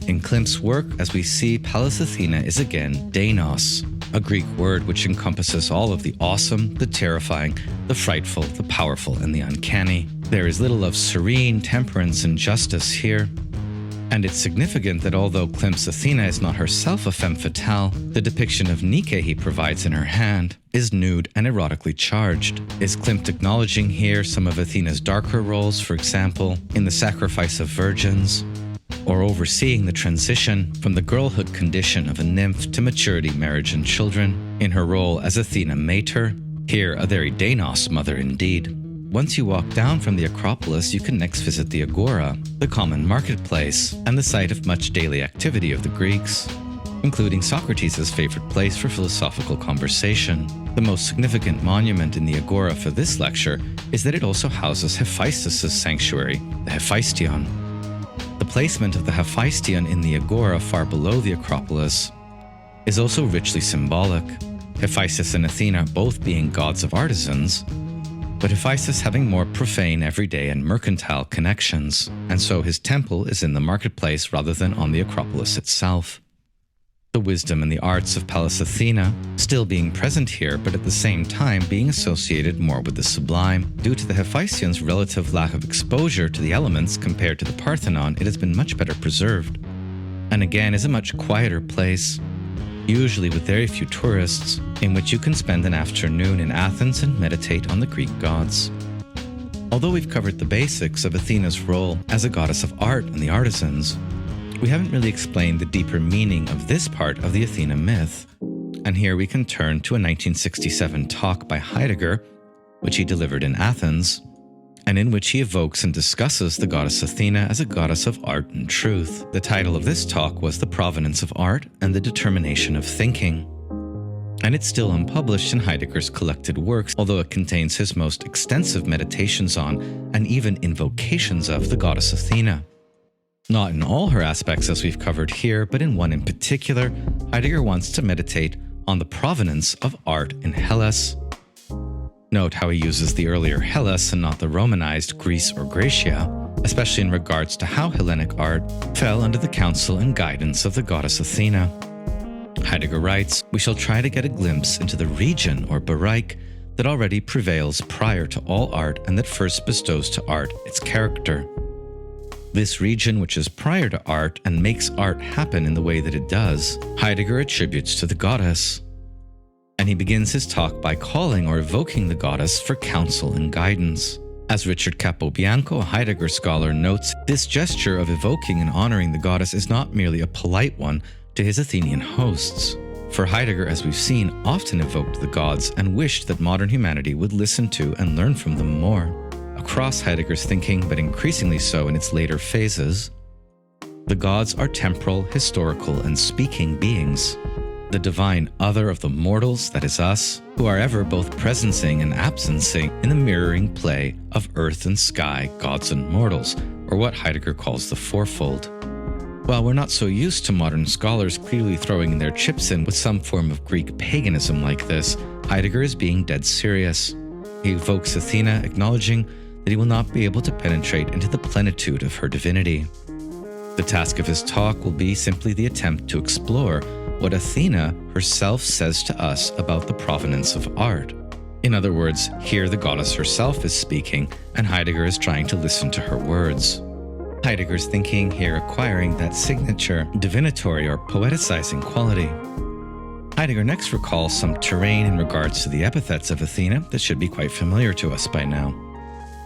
In Klimt's work, as we see, Pallas Athena is again Deinos, a Greek word which encompasses all of the awesome, the terrifying, the frightful, the powerful, and the uncanny. There is little of serene temperance and justice here. And it's significant that although Klimt's Athena is not herself a femme fatale, the depiction of Nike he provides in her hand is nude and erotically charged. Is Klimt acknowledging here some of Athena's darker roles, for example, in the sacrifice of virgins, or overseeing the transition from the girlhood condition of a nymph to maturity, marriage, and children, in her role as Athena Mater, here a very Deinos mother indeed. Once you walk down from the Acropolis, you can next visit the Agora, the common marketplace, and the site of much daily activity of the Greeks, including Socrates' favorite place for philosophical conversation. The most significant monument in the Agora for this lecture is that it also houses Hephaistos' sanctuary, the Hephaistion. The placement of the Hephaistion in the Agora far below the Acropolis is also richly symbolic, Hephaistos and Athena both being gods of artisans, but Hephaistos having more profane, everyday, and mercantile connections, and so his temple is in the marketplace rather than on the Acropolis itself. The wisdom and the arts of Pallas Athena still being present here, but at the same time being associated more with the sublime. Due to the Hephaistion's relative lack of exposure to the elements compared to the Parthenon, it has been much better preserved, and again is a much quieter place, usually with very few tourists, in which you can spend an afternoon in Athens and meditate on the Greek gods. Although we've covered the basics of Athena's role as a goddess of art and the artisans, we haven't really explained the deeper meaning of this part of the Athena myth. And here we can turn to a 1967 talk by Heidegger, which he delivered in Athens, and in which he evokes and discusses the goddess Athena as a goddess of art and truth. The title of this talk was The Provenance of Art and the Determination of Thinking. And it's still unpublished in Heidegger's collected works, although it contains his most extensive meditations on and even invocations of the goddess Athena. Not in all her aspects as we've covered here, but in one in particular, Heidegger wants to meditate on the provenance of art in Hellas. Note how he uses the earlier Hellas and not the Romanized Greece or Graecia, especially in regards to how Hellenic art fell under the counsel and guidance of the goddess Athena. Heidegger writes, "We shall try to get a glimpse into the region or Bereich that already prevails prior to all art and that first bestows to art its character. This region which is prior to art and makes art happen in the way that it does, Heidegger attributes to the goddess." And he begins his talk by calling or evoking the goddess for counsel and guidance. As Richard Capobianco, a Heidegger scholar, notes, this gesture of evoking and honoring the goddess is not merely a polite one to his Athenian hosts. For Heidegger, as we've seen, often evoked the gods and wished that modern humanity would listen to and learn from them more. Across Heidegger's thinking, but increasingly so in its later phases, the gods are temporal, historical, and speaking beings, the divine other of the mortals, that is us, who are ever both presencing and absencing in the mirroring play of earth and sky, gods and mortals, or what Heidegger calls the fourfold. While we're not so used to modern scholars clearly throwing their chips in with some form of Greek paganism like this, Heidegger is being dead serious. He evokes Athena, acknowledging that he will not be able to penetrate into the plenitude of her divinity. The task of his talk will be simply the attempt to explore what Athena herself says to us about the provenance of art. In other words, here the goddess herself is speaking, and Heidegger is trying to listen to her words. Heidegger's thinking here acquiring that signature divinatory or poeticizing quality. Heidegger next recalls some terrain in regards to the epithets of Athena that should be quite familiar to us by now.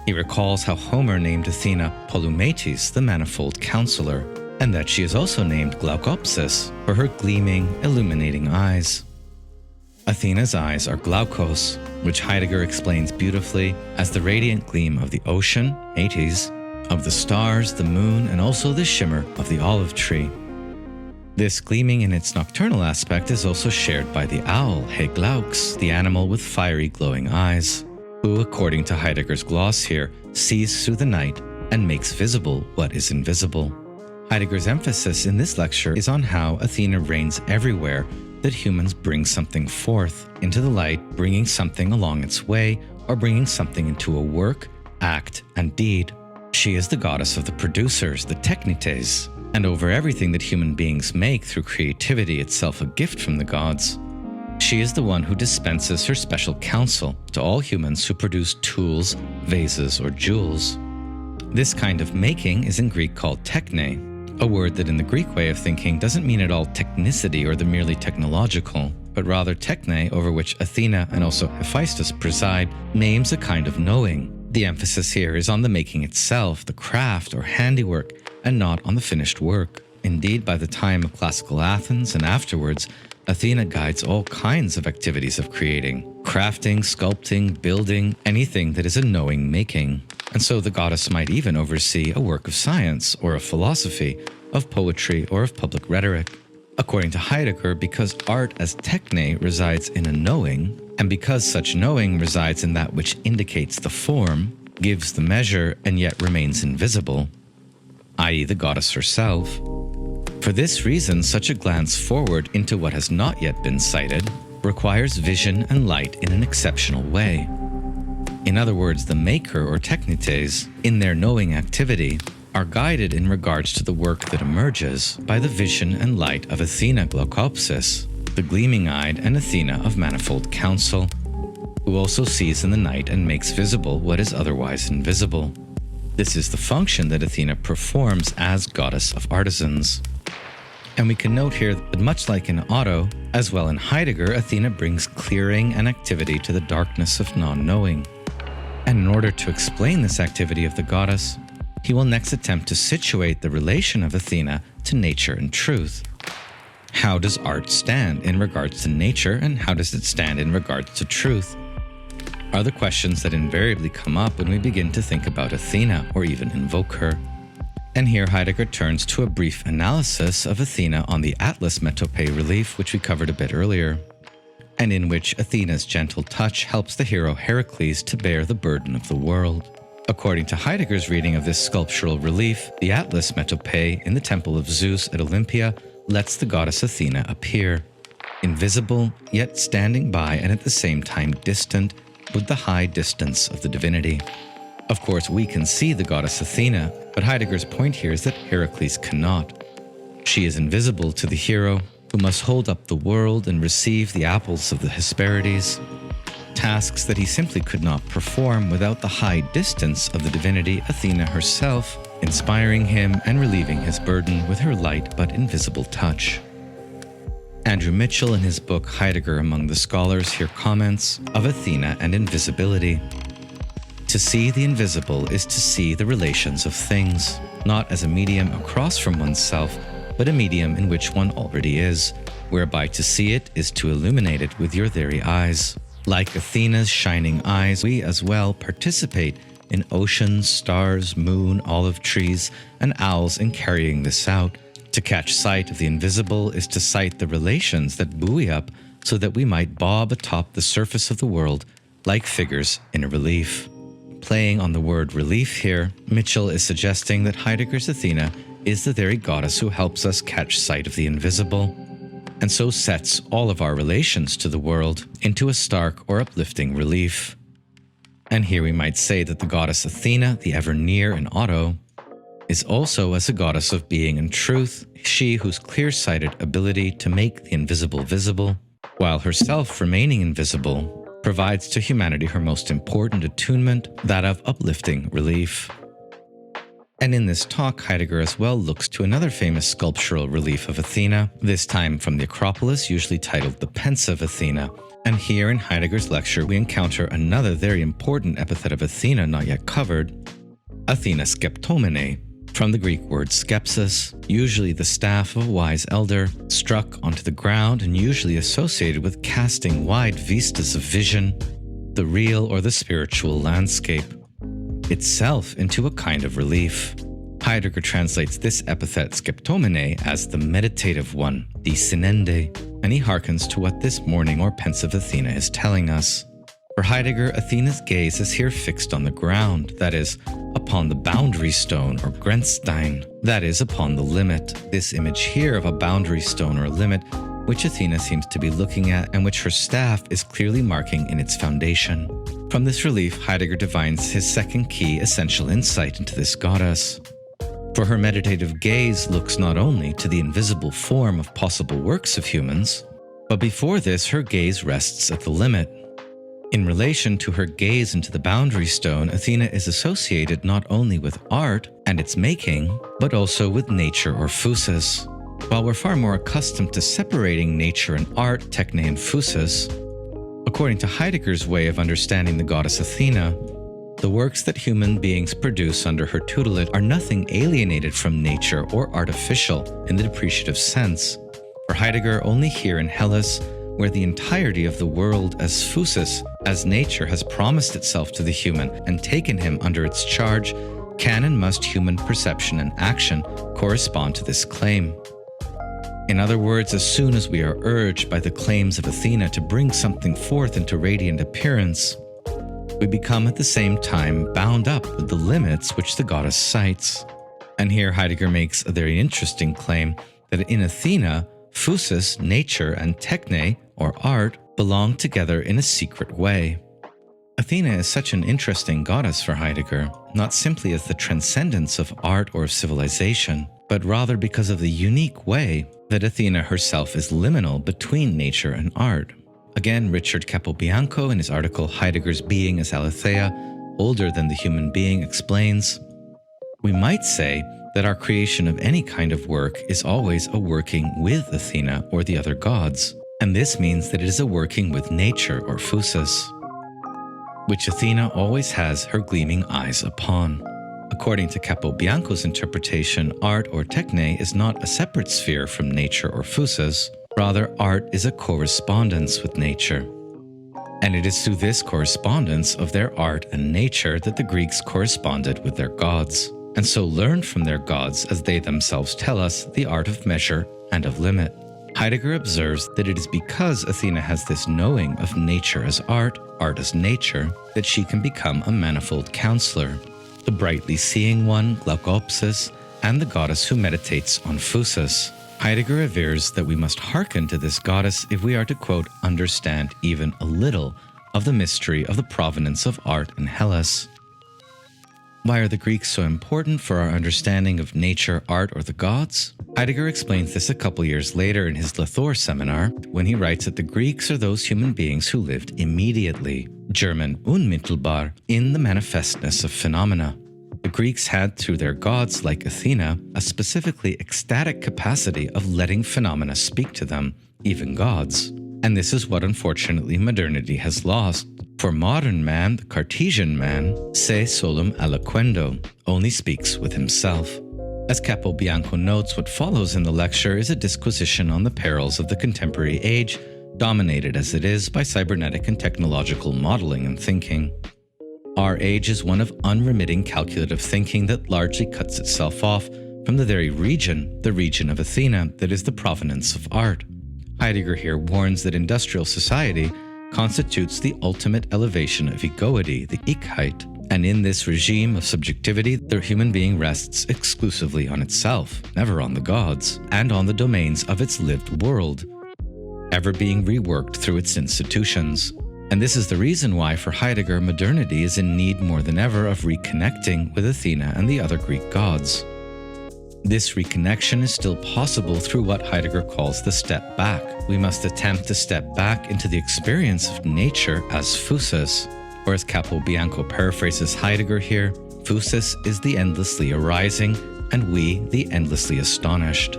He recalls how Homer named Athena Polymetes, the manifold counselor, and that she is also named Glaukopsis for her gleaming, illuminating eyes. Athena's eyes are glaukos, which Heidegger explains beautifully as the radiant gleam of the ocean, Metis, of the stars, the moon, and also the shimmer of the olive tree. This gleaming in its nocturnal aspect is also shared by the owl, He Glauks, the animal with fiery glowing eyes, who, according to Heidegger's gloss here, sees through the night and makes visible what is invisible. Heidegger's emphasis in this lecture is on how Athena reigns everywhere that humans bring something forth into the light, bringing something along its way, or bringing something into a work, act, and deed. She is the goddess of the producers, the technites, and over everything that human beings make through creativity, itself a gift from the gods. She is the one who dispenses her special counsel to all humans who produce tools, vases, or jewels. This kind of making is in Greek called techne, a word that in the Greek way of thinking doesn't mean at all technicity or the merely technological, but rather techne, over which Athena and also Hephaistos preside, names a kind of knowing. The emphasis here is on the making itself, the craft or handiwork, and not on the finished work. Indeed, by the time of classical Athens and afterwards, Athena guides all kinds of activities of creating, crafting, sculpting, building, anything that is a knowing making. And so the goddess might even oversee a work of science or of philosophy, of poetry or of public rhetoric. According to Heidegger, because art as techne resides in a knowing, and because such knowing resides in that which indicates the form, gives the measure, and yet remains invisible, i.e. the goddess herself. For this reason, such a glance forward into what has not yet been sighted requires vision and light in an exceptional way. In other words, the maker or technites, in their knowing activity, are guided in regards to the work that emerges by the vision and light of Athena Glaukopsis, the gleaming-eyed, and Athena of manifold counsel, who also sees in the night and makes visible what is otherwise invisible. This is the function that Athena performs as goddess of artisans. And we can note here that much like in Otto, as well in Heidegger, Athena brings clearing and activity to the darkness of non-knowing. And in order to explain this activity of the goddess, he will next attempt to situate the relation of Athena to nature and truth. How does art stand in regards to nature, and how does it stand in regards to truth? Are the questions that invariably come up when we begin to think about Athena or even invoke her. And here Heidegger turns to a brief analysis of Athena on the Atlas metope relief, which we covered a bit earlier, and in which Athena's gentle touch helps the hero Heracles to bear the burden of the world. According to Heidegger's reading of this sculptural relief, the Atlas metope in the temple of Zeus at Olympia lets the goddess Athena appear, invisible, yet standing by and at the same time distant, with the high distance of the divinity. Of course, we can see the goddess Athena, but Heidegger's point here is that Heracles cannot. She is invisible to the hero, who must hold up the world and receive the apples of the Hesperides, tasks that he simply could not perform without the high distance of the divinity Athena herself, inspiring him and relieving his burden with her light but invisible touch. Andrew Mitchell, in his book Heidegger Among the Scholars, here comments of Athena and invisibility. To see the invisible is to see the relations of things, not as a medium across from oneself, but a medium in which one already is, whereby to see it is to illuminate it with your very eyes. Like Athena's shining eyes, we as well participate in oceans, stars, moon, olive trees, and owls in carrying this out. To catch sight of the invisible is to sight the relations that buoy up so that we might bob atop the surface of the world like figures in a relief. Playing on the word relief here, Mitchell is suggesting that Heidegger's Athena is the very goddess who helps us catch sight of the invisible, and so sets all of our relations to the world into a stark or uplifting relief. And here we might say that the goddess Athena, the ever near in Otto, is also as a goddess of being and truth, she whose clear-sighted ability to make the invisible visible, while herself remaining invisible, provides to humanity her most important attunement, that of uplifting relief. And in this talk, Heidegger as well looks to another famous sculptural relief of Athena, this time from the Acropolis, usually titled the Pensive Athena. And here in Heidegger's lecture, we encounter another very important epithet of Athena not yet covered, Athena skeptomene, from the Greek word skepsis, usually the staff of a wise elder, struck onto the ground and usually associated with casting wide vistas of vision, the real or the spiritual landscape, itself into a kind of relief. Heidegger translates this epithet skeptomene as the meditative one, die sinnende, and he hearkens to what this morning or pensive Athena is telling us. For Heidegger, Athena's gaze is here fixed on the ground, that is, upon the boundary stone or Grenzstein, that is, upon the limit. This image here of a boundary stone or limit, which Athena seems to be looking at and which her staff is clearly marking in its foundation. From this relief, Heidegger divines his second key essential insight into this goddess. For her meditative gaze looks not only to the invisible form of possible works of humans, but before this her gaze rests at the limit. In relation to her gaze into the boundary stone, Athena is associated not only with art and its making, but also with nature or phusis. While we're far more accustomed to separating nature and art, techne and phusis, according to Heidegger's way of understanding the goddess Athena, the works that human beings produce under her tutelage are nothing alienated from nature or artificial in the depreciative sense. For Heidegger, only here in Hellas, where the entirety of the world as phusis, as nature has promised itself to the human and taken him under its charge, can and must human perception and action correspond to this claim. In other words, as soon as we are urged by the claims of Athena to bring something forth into radiant appearance, we become at the same time bound up with the limits which the goddess cites. And here Heidegger makes a very interesting claim that in Athena, phusis, nature, and techne, or art, belong together in a secret way. Athena is such an interesting goddess for Heidegger, not simply as the transcendence of art or of civilization, but rather because of the unique way that Athena herself is liminal between nature and art. Again, Richard Capobianco, in his article Heidegger's Being as Aletheia, older than the human being, explains, "We might say that our creation of any kind of work is always a working with Athena or the other gods, and this means that it is a working with nature or phusis, which Athena always has her gleaming eyes upon." According to Capobianco's interpretation, art or techne is not a separate sphere from nature or phusis, rather art is a correspondence with nature. And it is through this correspondence of their art and nature that the Greeks corresponded with their gods, and so learned from their gods, as they themselves tell us, the art of measure and of limit. Heidegger observes that it is because Athena has this knowing of nature as art as nature, that she can become a manifold counselor, the brightly seeing one, Glaukopsis, and the goddess who meditates on phusis. Heidegger avers that we must hearken to this goddess if we are to, quote, understand even a little of the mystery of the provenance of art in Hellas. Why are the Greeks so important for our understanding of nature, art, or the gods? Heidegger explains this a couple years later in his Lethor seminar, when he writes that the Greeks are those human beings who lived immediately, German unmittelbar, in the manifestness of phenomena. The Greeks had, through their gods like Athena, a specifically ecstatic capacity of letting phenomena speak to them, even gods. And this is what unfortunately modernity has lost. For modern man, the Cartesian man, se solum aliquendo, only speaks with himself. As Capobianco notes, what follows in the lecture is a disquisition on the perils of the contemporary age, dominated as it is by cybernetic and technological modeling and thinking. Our age is one of unremitting calculative thinking that largely cuts itself off from the very region, the region of Athena, that is the provenance of art. Heidegger here warns that industrial society constitutes the ultimate elevation of egoity, the Ichheit, and in this regime of subjectivity, the human being rests exclusively on itself, never on the gods, and on the domains of its lived world, ever being reworked through its institutions. And this is the reason why, for Heidegger, modernity is in need more than ever of reconnecting with Athena and the other Greek gods. This reconnection is still possible through what Heidegger calls the step back. We must attempt to step back into the experience of nature as phusis, or as Capobianco paraphrases Heidegger here, phusis is the endlessly arising, and we the endlessly astonished.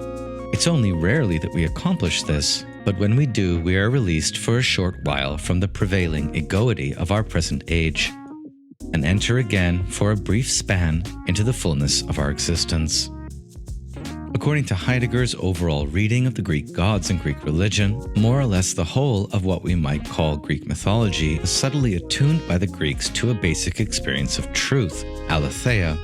It's only rarely that we accomplish this, but when we do, we are released for a short while from the prevailing egoity of our present age, and enter again for a brief span into the fullness of our existence. According to Heidegger's overall reading of the Greek gods and Greek religion, more or less the whole of what we might call Greek mythology is subtly attuned by the Greeks to a basic experience of truth, aletheia,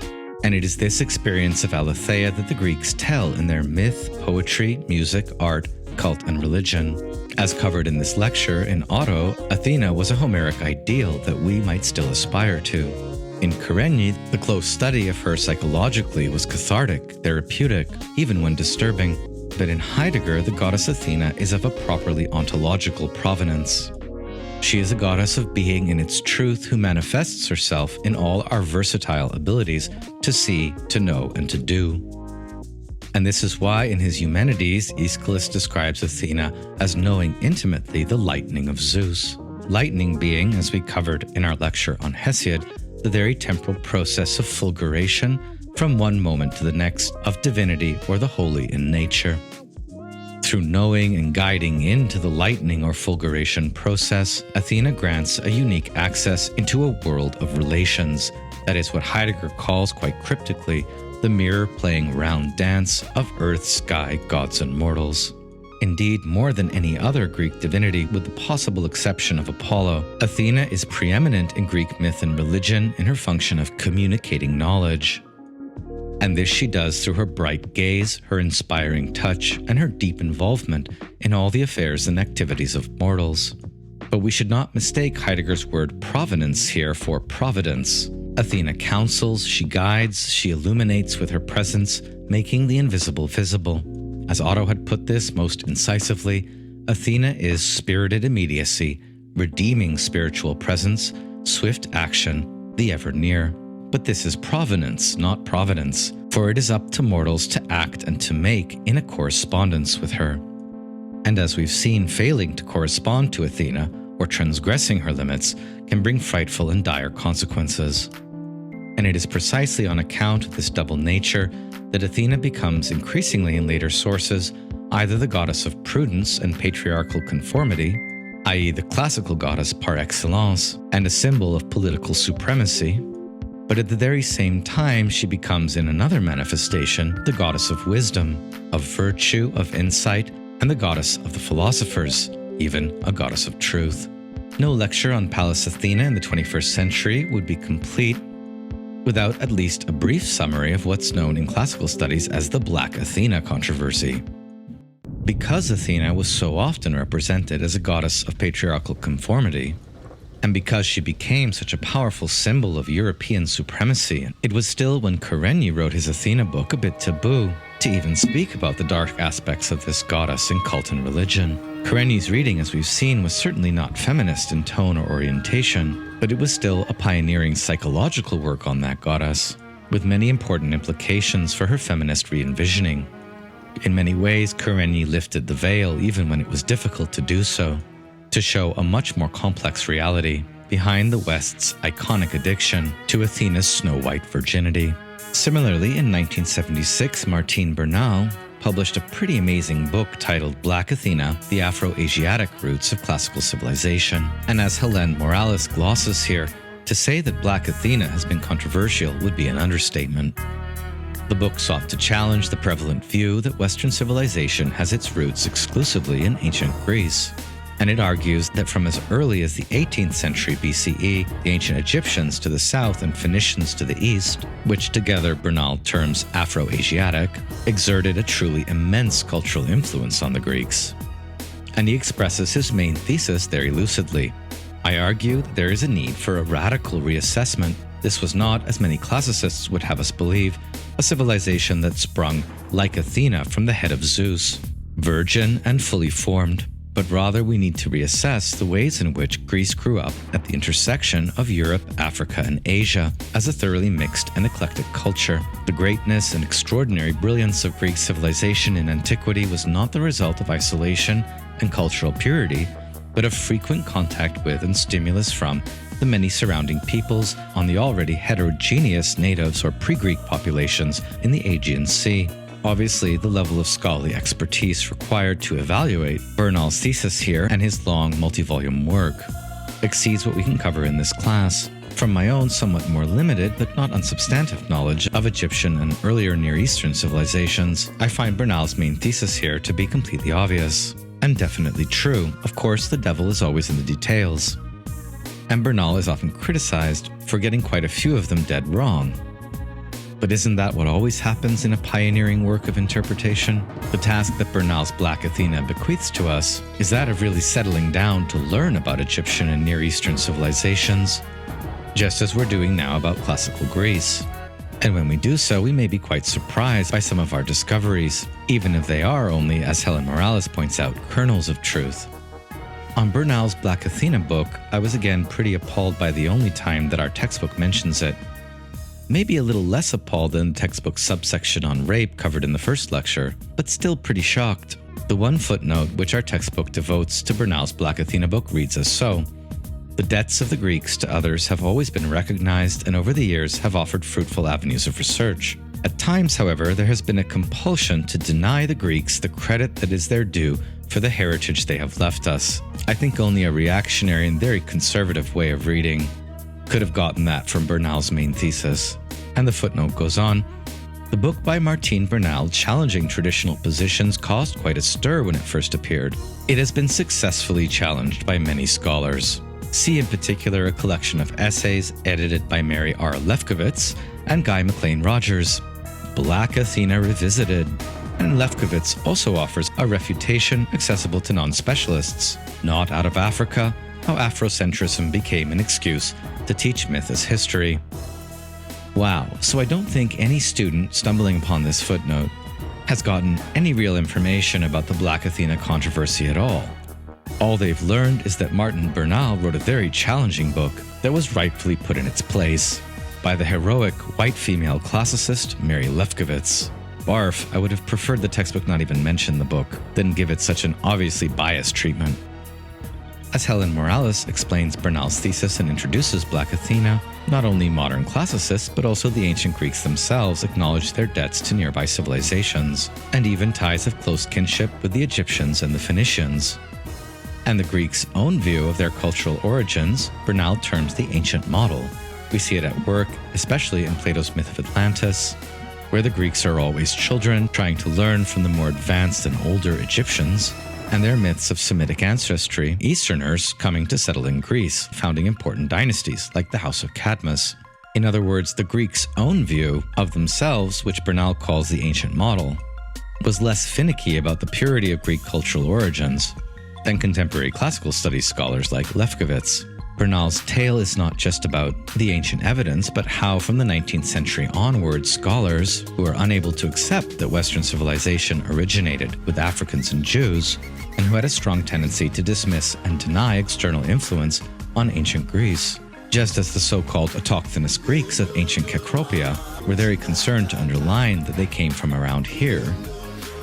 and it is this experience of aletheia that the Greeks tell in their myth, poetry, music, art, cult, and religion. As covered in this lecture, in Otto, Athena was a Homeric ideal that we might still aspire to. In Kerényi, the close study of her psychologically was cathartic, therapeutic, even when disturbing. But in Heidegger, the goddess Athena is of a properly ontological provenance. She is a goddess of being in its truth who manifests herself in all our versatile abilities to see, to know, and to do. And this is why in his Eumenides, Aeschylus describes Athena as knowing intimately the lightning of Zeus. Lightning being, as we covered in our lecture on Hesiod, the very temporal process of fulguration from one moment to the next of divinity or the holy in nature. Through knowing and guiding into the lightning or fulguration process, Athena grants a unique access into a world of relations. That is what Heidegger calls quite cryptically the mirror-playing round dance of earth, sky, gods, and mortals. Indeed, more than any other Greek divinity, with the possible exception of Apollo, Athena is preeminent in Greek myth and religion in her function of communicating knowledge. And this she does through her bright gaze, her inspiring touch, and her deep involvement in all the affairs and activities of mortals. But we should not mistake Heidegger's word provenance here for providence. Athena counsels, she guides, she illuminates with her presence, making the invisible visible. As Otto had put this most incisively, Athena is spirited immediacy, redeeming spiritual presence, swift action, the ever near. But this is provenance, not providence, for it is up to mortals to act and to make in a correspondence with her. And as we've seen, failing to correspond to Athena, or transgressing her limits, can bring frightful and dire consequences. And it is precisely on account of this double nature that Athena becomes increasingly in later sources either the goddess of prudence and patriarchal conformity, i.e. the classical goddess par excellence, and a symbol of political supremacy, but at the very same time she becomes in another manifestation the goddess of wisdom, of virtue, of insight, and the goddess of the philosophers, even a goddess of truth. No lecture on Pallas Athena in the 21st century would be complete without at least a brief summary of what's known in classical studies as the Black Athena controversy. Because Athena was so often represented as a goddess of patriarchal conformity, and because she became such a powerful symbol of European supremacy, it was still, when Kerényi wrote his Athena book, a bit taboo to even speak about the dark aspects of this goddess in cult and religion. Kerényi's reading, as we've seen, was certainly not feminist in tone or orientation, but it was still a pioneering psychological work on that goddess, with many important implications for her feminist re-envisioning. In many ways, Kerényi lifted the veil even when it was difficult to do so, to show a much more complex reality behind the West's iconic addiction to Athena's snow-white virginity. Similarly, in 1976, Martine Bernal published a pretty amazing book titled Black Athena, The Afroasiatic Roots of Classical Civilization. And as Helene Morales glosses here, to say that Black Athena has been controversial would be an understatement. The book sought to challenge the prevalent view that Western civilization has its roots exclusively in ancient Greece. And it argues that from as early as the 18th century BCE, the ancient Egyptians to the south and Phoenicians to the east, which together Bernal terms Afroasiatic, exerted a truly immense cultural influence on the Greeks. And he expresses his main thesis very lucidly. I argue that there is a need for a radical reassessment. This was not, as many classicists would have us believe, a civilization that sprung, like Athena, from the head of Zeus, virgin and fully formed. But rather we need to reassess the ways in which Greece grew up at the intersection of Europe, Africa, and Asia as a thoroughly mixed and eclectic culture. The greatness and extraordinary brilliance of Greek civilization in antiquity was not the result of isolation and cultural purity, but of frequent contact with and stimulus from the many surrounding peoples on the already heterogeneous natives or pre-Greek populations in the Aegean Sea. Obviously, the level of scholarly expertise required to evaluate Bernal's thesis here and his long multi-volume work exceeds what we can cover in this class. From my own somewhat more limited but not unsubstantive knowledge of Egyptian and earlier Near Eastern civilizations, I find Bernal's main thesis here to be completely obvious and definitely true. Of course, the devil is always in the details, and Bernal is often criticized for getting quite a few of them dead wrong. But isn't that what always happens in a pioneering work of interpretation? The task that Bernal's Black Athena bequeaths to us is that of really settling down to learn about Egyptian and Near Eastern civilizations, just as we're doing now about classical Greece. And when we do so, we may be quite surprised by some of our discoveries, even if they are only, as Helen Morales points out, kernels of truth. On Bernal's Black Athena book, I was again pretty appalled by the only time that our textbook mentions it. Maybe a little less appalled than the textbook subsection on rape covered in the first lecture, but still pretty shocked. The one footnote which our textbook devotes to Bernal's Black Athena book reads as so: "The debts of the Greeks to others have always been recognized and over the years have offered fruitful avenues of research. At times, however, there has been a compulsion to deny the Greeks the credit that is their due for the heritage they have left us." I think only a reactionary and very conservative way of reading could have gotten that from Bernal's main thesis. And the footnote goes on, "The book by Martin Bernal challenging traditional positions caused quite a stir when it first appeared. It has been successfully challenged by many scholars. See in particular a collection of essays edited by Mary R. Lefkowitz and Guy McLean Rogers, Black Athena Revisited." And Lefkowitz also offers a refutation accessible to non-specialists. Not out of Africa, how Afrocentrism became an excuse to teach myth as history. Wow, so I don't think any student stumbling upon this footnote has gotten any real information about the Black Athena controversy at all. All they've learned is that Martin Bernal wrote a very challenging book that was rightfully put in its place by the heroic white female classicist Mary Lefkowitz. Barf, I would have preferred the textbook not even mention the book than give it such an obviously biased treatment. As Helen Morales explains Bernal's thesis and introduces Black Athena, not only modern classicists but also the ancient Greeks themselves acknowledge their debts to nearby civilizations, and even ties of close kinship with the Egyptians and the Phoenicians. And the Greeks' own view of their cultural origins, Bernal terms the ancient model. We see it at work, especially in Plato's myth of Atlantis, where the Greeks are always children trying to learn from the more advanced and older Egyptians, and their myths of Semitic ancestry, Easterners coming to settle in Greece, founding important dynasties like the House of Cadmus. In other words, the Greeks' own view of themselves, which Bernal calls the ancient model, was less finicky about the purity of Greek cultural origins than contemporary classical studies scholars like Lefkowitz. Bernal's tale is not just about the ancient evidence, but how from the 19th century onwards, scholars who are unable to accept that Western civilization originated with Africans and Jews, and who had a strong tendency to dismiss and deny external influence on ancient Greece, just as the so-called autochthonous Greeks of ancient Kekropia were very concerned to underline that they came from around here.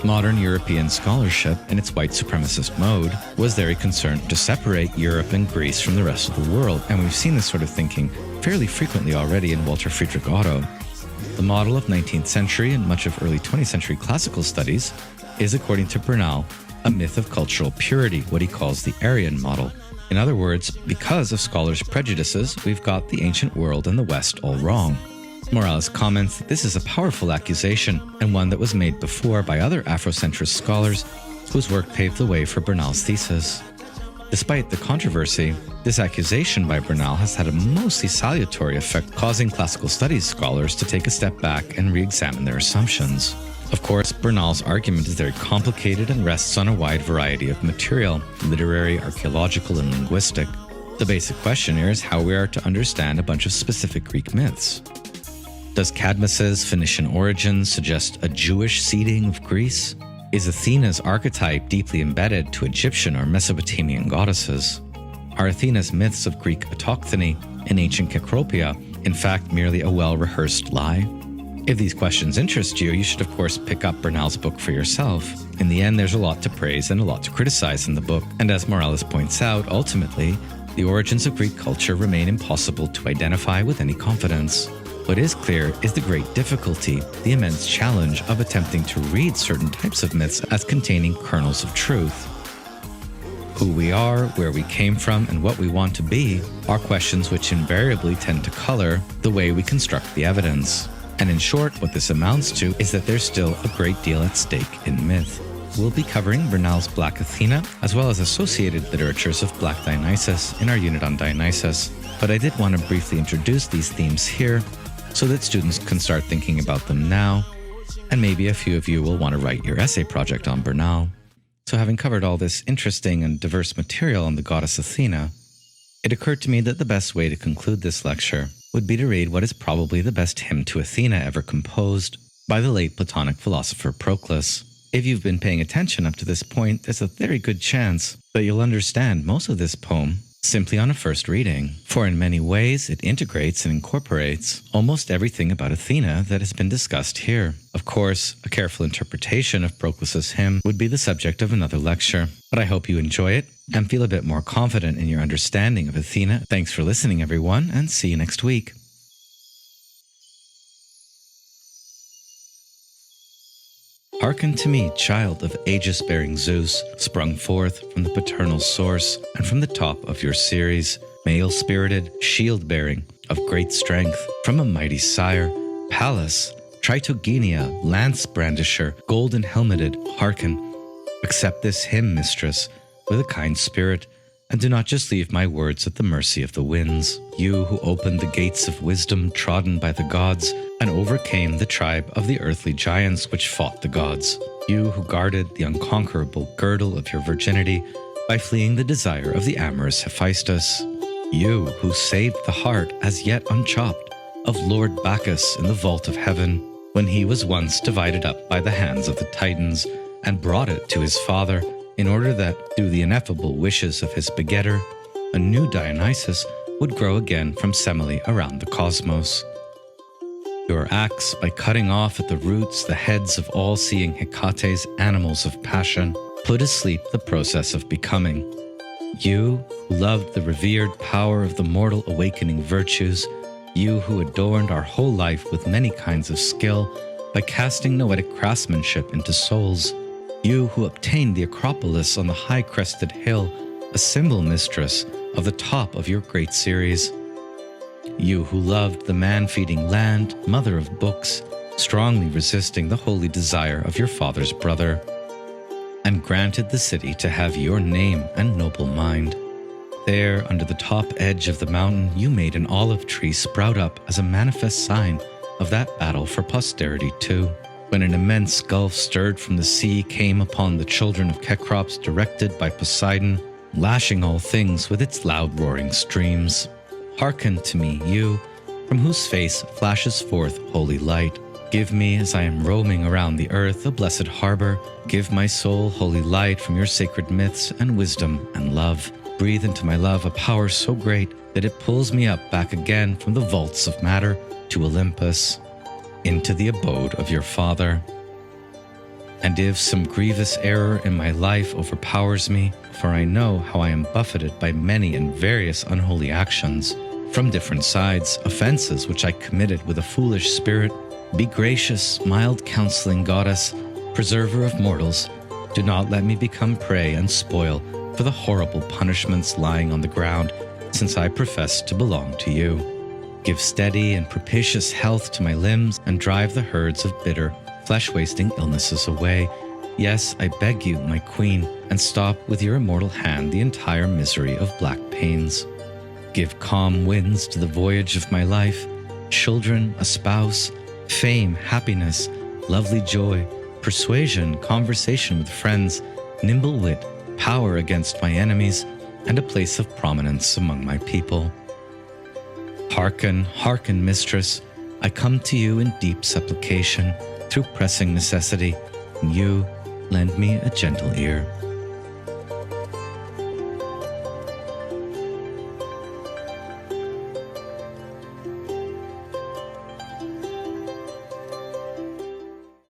Modern European scholarship, in its white supremacist mode, was very concerned to separate Europe and Greece from the rest of the world, and we've seen this sort of thinking fairly frequently already in Walter Friedrich Otto. The model of 19th century and much of early 20th century classical studies is, according to Bernal, a myth of cultural purity, what he calls the Aryan model. In other words, because of scholars' prejudices, we've got the ancient world and the West all wrong. Morales comments that this is a powerful accusation and one that was made before by other Afrocentrist scholars whose work paved the way for Bernal's thesis. Despite the controversy, this accusation by Bernal has had a mostly salutary effect, causing classical studies scholars to take a step back and re-examine their assumptions. Of course, Bernal's argument is very complicated and rests on a wide variety of material, literary, archaeological, and linguistic. The basic question here is how we are to understand a bunch of specific Greek myths. Does Cadmus's Phoenician origins suggest a Jewish seeding of Greece? Is Athena's archetype deeply embedded to Egyptian or Mesopotamian goddesses? Are Athena's myths of Greek autochthony in ancient Kekropia in fact merely a well-rehearsed lie? If these questions interest you, you should of course pick up Bernal's book for yourself. In the end, there's a lot to praise and a lot to criticize in the book, and as Morales points out, ultimately, the origins of Greek culture remain impossible to identify with any confidence. What is clear is the great difficulty, the immense challenge of attempting to read certain types of myths as containing kernels of truth. Who we are, where we came from, and what we want to be are questions which invariably tend to color the way we construct the evidence. And in short, what this amounts to is that there's still a great deal at stake in myth. We'll be covering Bernal's Black Athena, as well as associated literatures of Black Dionysus in our unit on Dionysus, but I did want to briefly introduce these themes here so that students can start thinking about them now, and maybe a few of you will want to write your essay project on Bernal. So having covered all this interesting and diverse material on the goddess Athena, it occurred to me that the best way to conclude this lecture would be to read what is probably the best hymn to Athena ever composed by the late Platonic philosopher Proclus. If you've been paying attention up to this point, there's a very good chance that you'll understand most of this poem simply on a first reading, for in many ways it integrates and incorporates almost everything about Athena that has been discussed here. Of course, a careful interpretation of Proclus's hymn would be the subject of another lecture, but I hope you enjoy it and feel a bit more confident in your understanding of Athena. Thanks for listening, everyone, and see you next week. Hearken to me, child of aegis-bearing Zeus, sprung forth from the paternal source and from the top of your series, male-spirited, shield-bearing, of great strength, from a mighty sire, Pallas, Tritogenia, lance-brandisher, golden-helmeted, hearken. Accept this hymn, mistress, with a kind spirit, and do not just leave my words at the mercy of the winds. You who opened the gates of wisdom trodden by the gods, and overcame the tribe of the earthly giants which fought the gods. You who guarded the unconquerable girdle of your virginity by fleeing the desire of the amorous Hephaistos. You who saved the heart as yet unchopped of Lord Bacchus in the vault of heaven, when he was once divided up by the hands of the Titans, and brought it to his father, in order that, through the ineffable wishes of his begetter, a new Dionysus would grow again from Semele around the cosmos. Your axe, by cutting off at the roots the heads of all-seeing Hecate's animals of passion, put asleep the process of becoming. You who loved the revered power of the mortal awakening virtues, you who adorned our whole life with many kinds of skill by casting noetic craftsmanship into souls, you who obtained the Acropolis on the high-crested hill, a symbol, mistress, of the top of your great series. You who loved the man-feeding land, mother of books, strongly resisting the holy desire of your father's brother, and granted the city to have your name and noble mind. There, under the top edge of the mountain, you made an olive tree sprout up as a manifest sign of that battle for posterity too. When an immense gulf stirred from the sea came upon the children of Kekrops, directed by Poseidon, lashing all things with its loud roaring streams. Hearken to me, you, from whose face flashes forth holy light. Give me, as I am roaming around the earth, a blessed harbor. Give my soul holy light from your sacred myths and wisdom and love. Breathe into my love a power so great that it pulls me up back again from the vaults of matter to Olympus, into the abode of your father. And if some grievous error in my life overpowers me, for I know how I am buffeted by many and various unholy actions, from different sides, offenses which I committed with a foolish spirit, be gracious, mild counseling goddess, preserver of mortals, do not let me become prey and spoil for the horrible punishments lying on the ground, since I profess to belong to you. Give steady and propitious health to my limbs, and drive the herds of bitter, flesh-wasting illnesses away. Yes, I beg you, my queen, and stop with your immortal hand the entire misery of black pains. Give calm winds to the voyage of my life, children, a spouse, fame, happiness, lovely joy, persuasion, conversation with friends, nimble wit, power against my enemies, and a place of prominence among my people. Hearken, hearken, mistress, I come to you in deep supplication, through pressing necessity, and you lend me a gentle ear.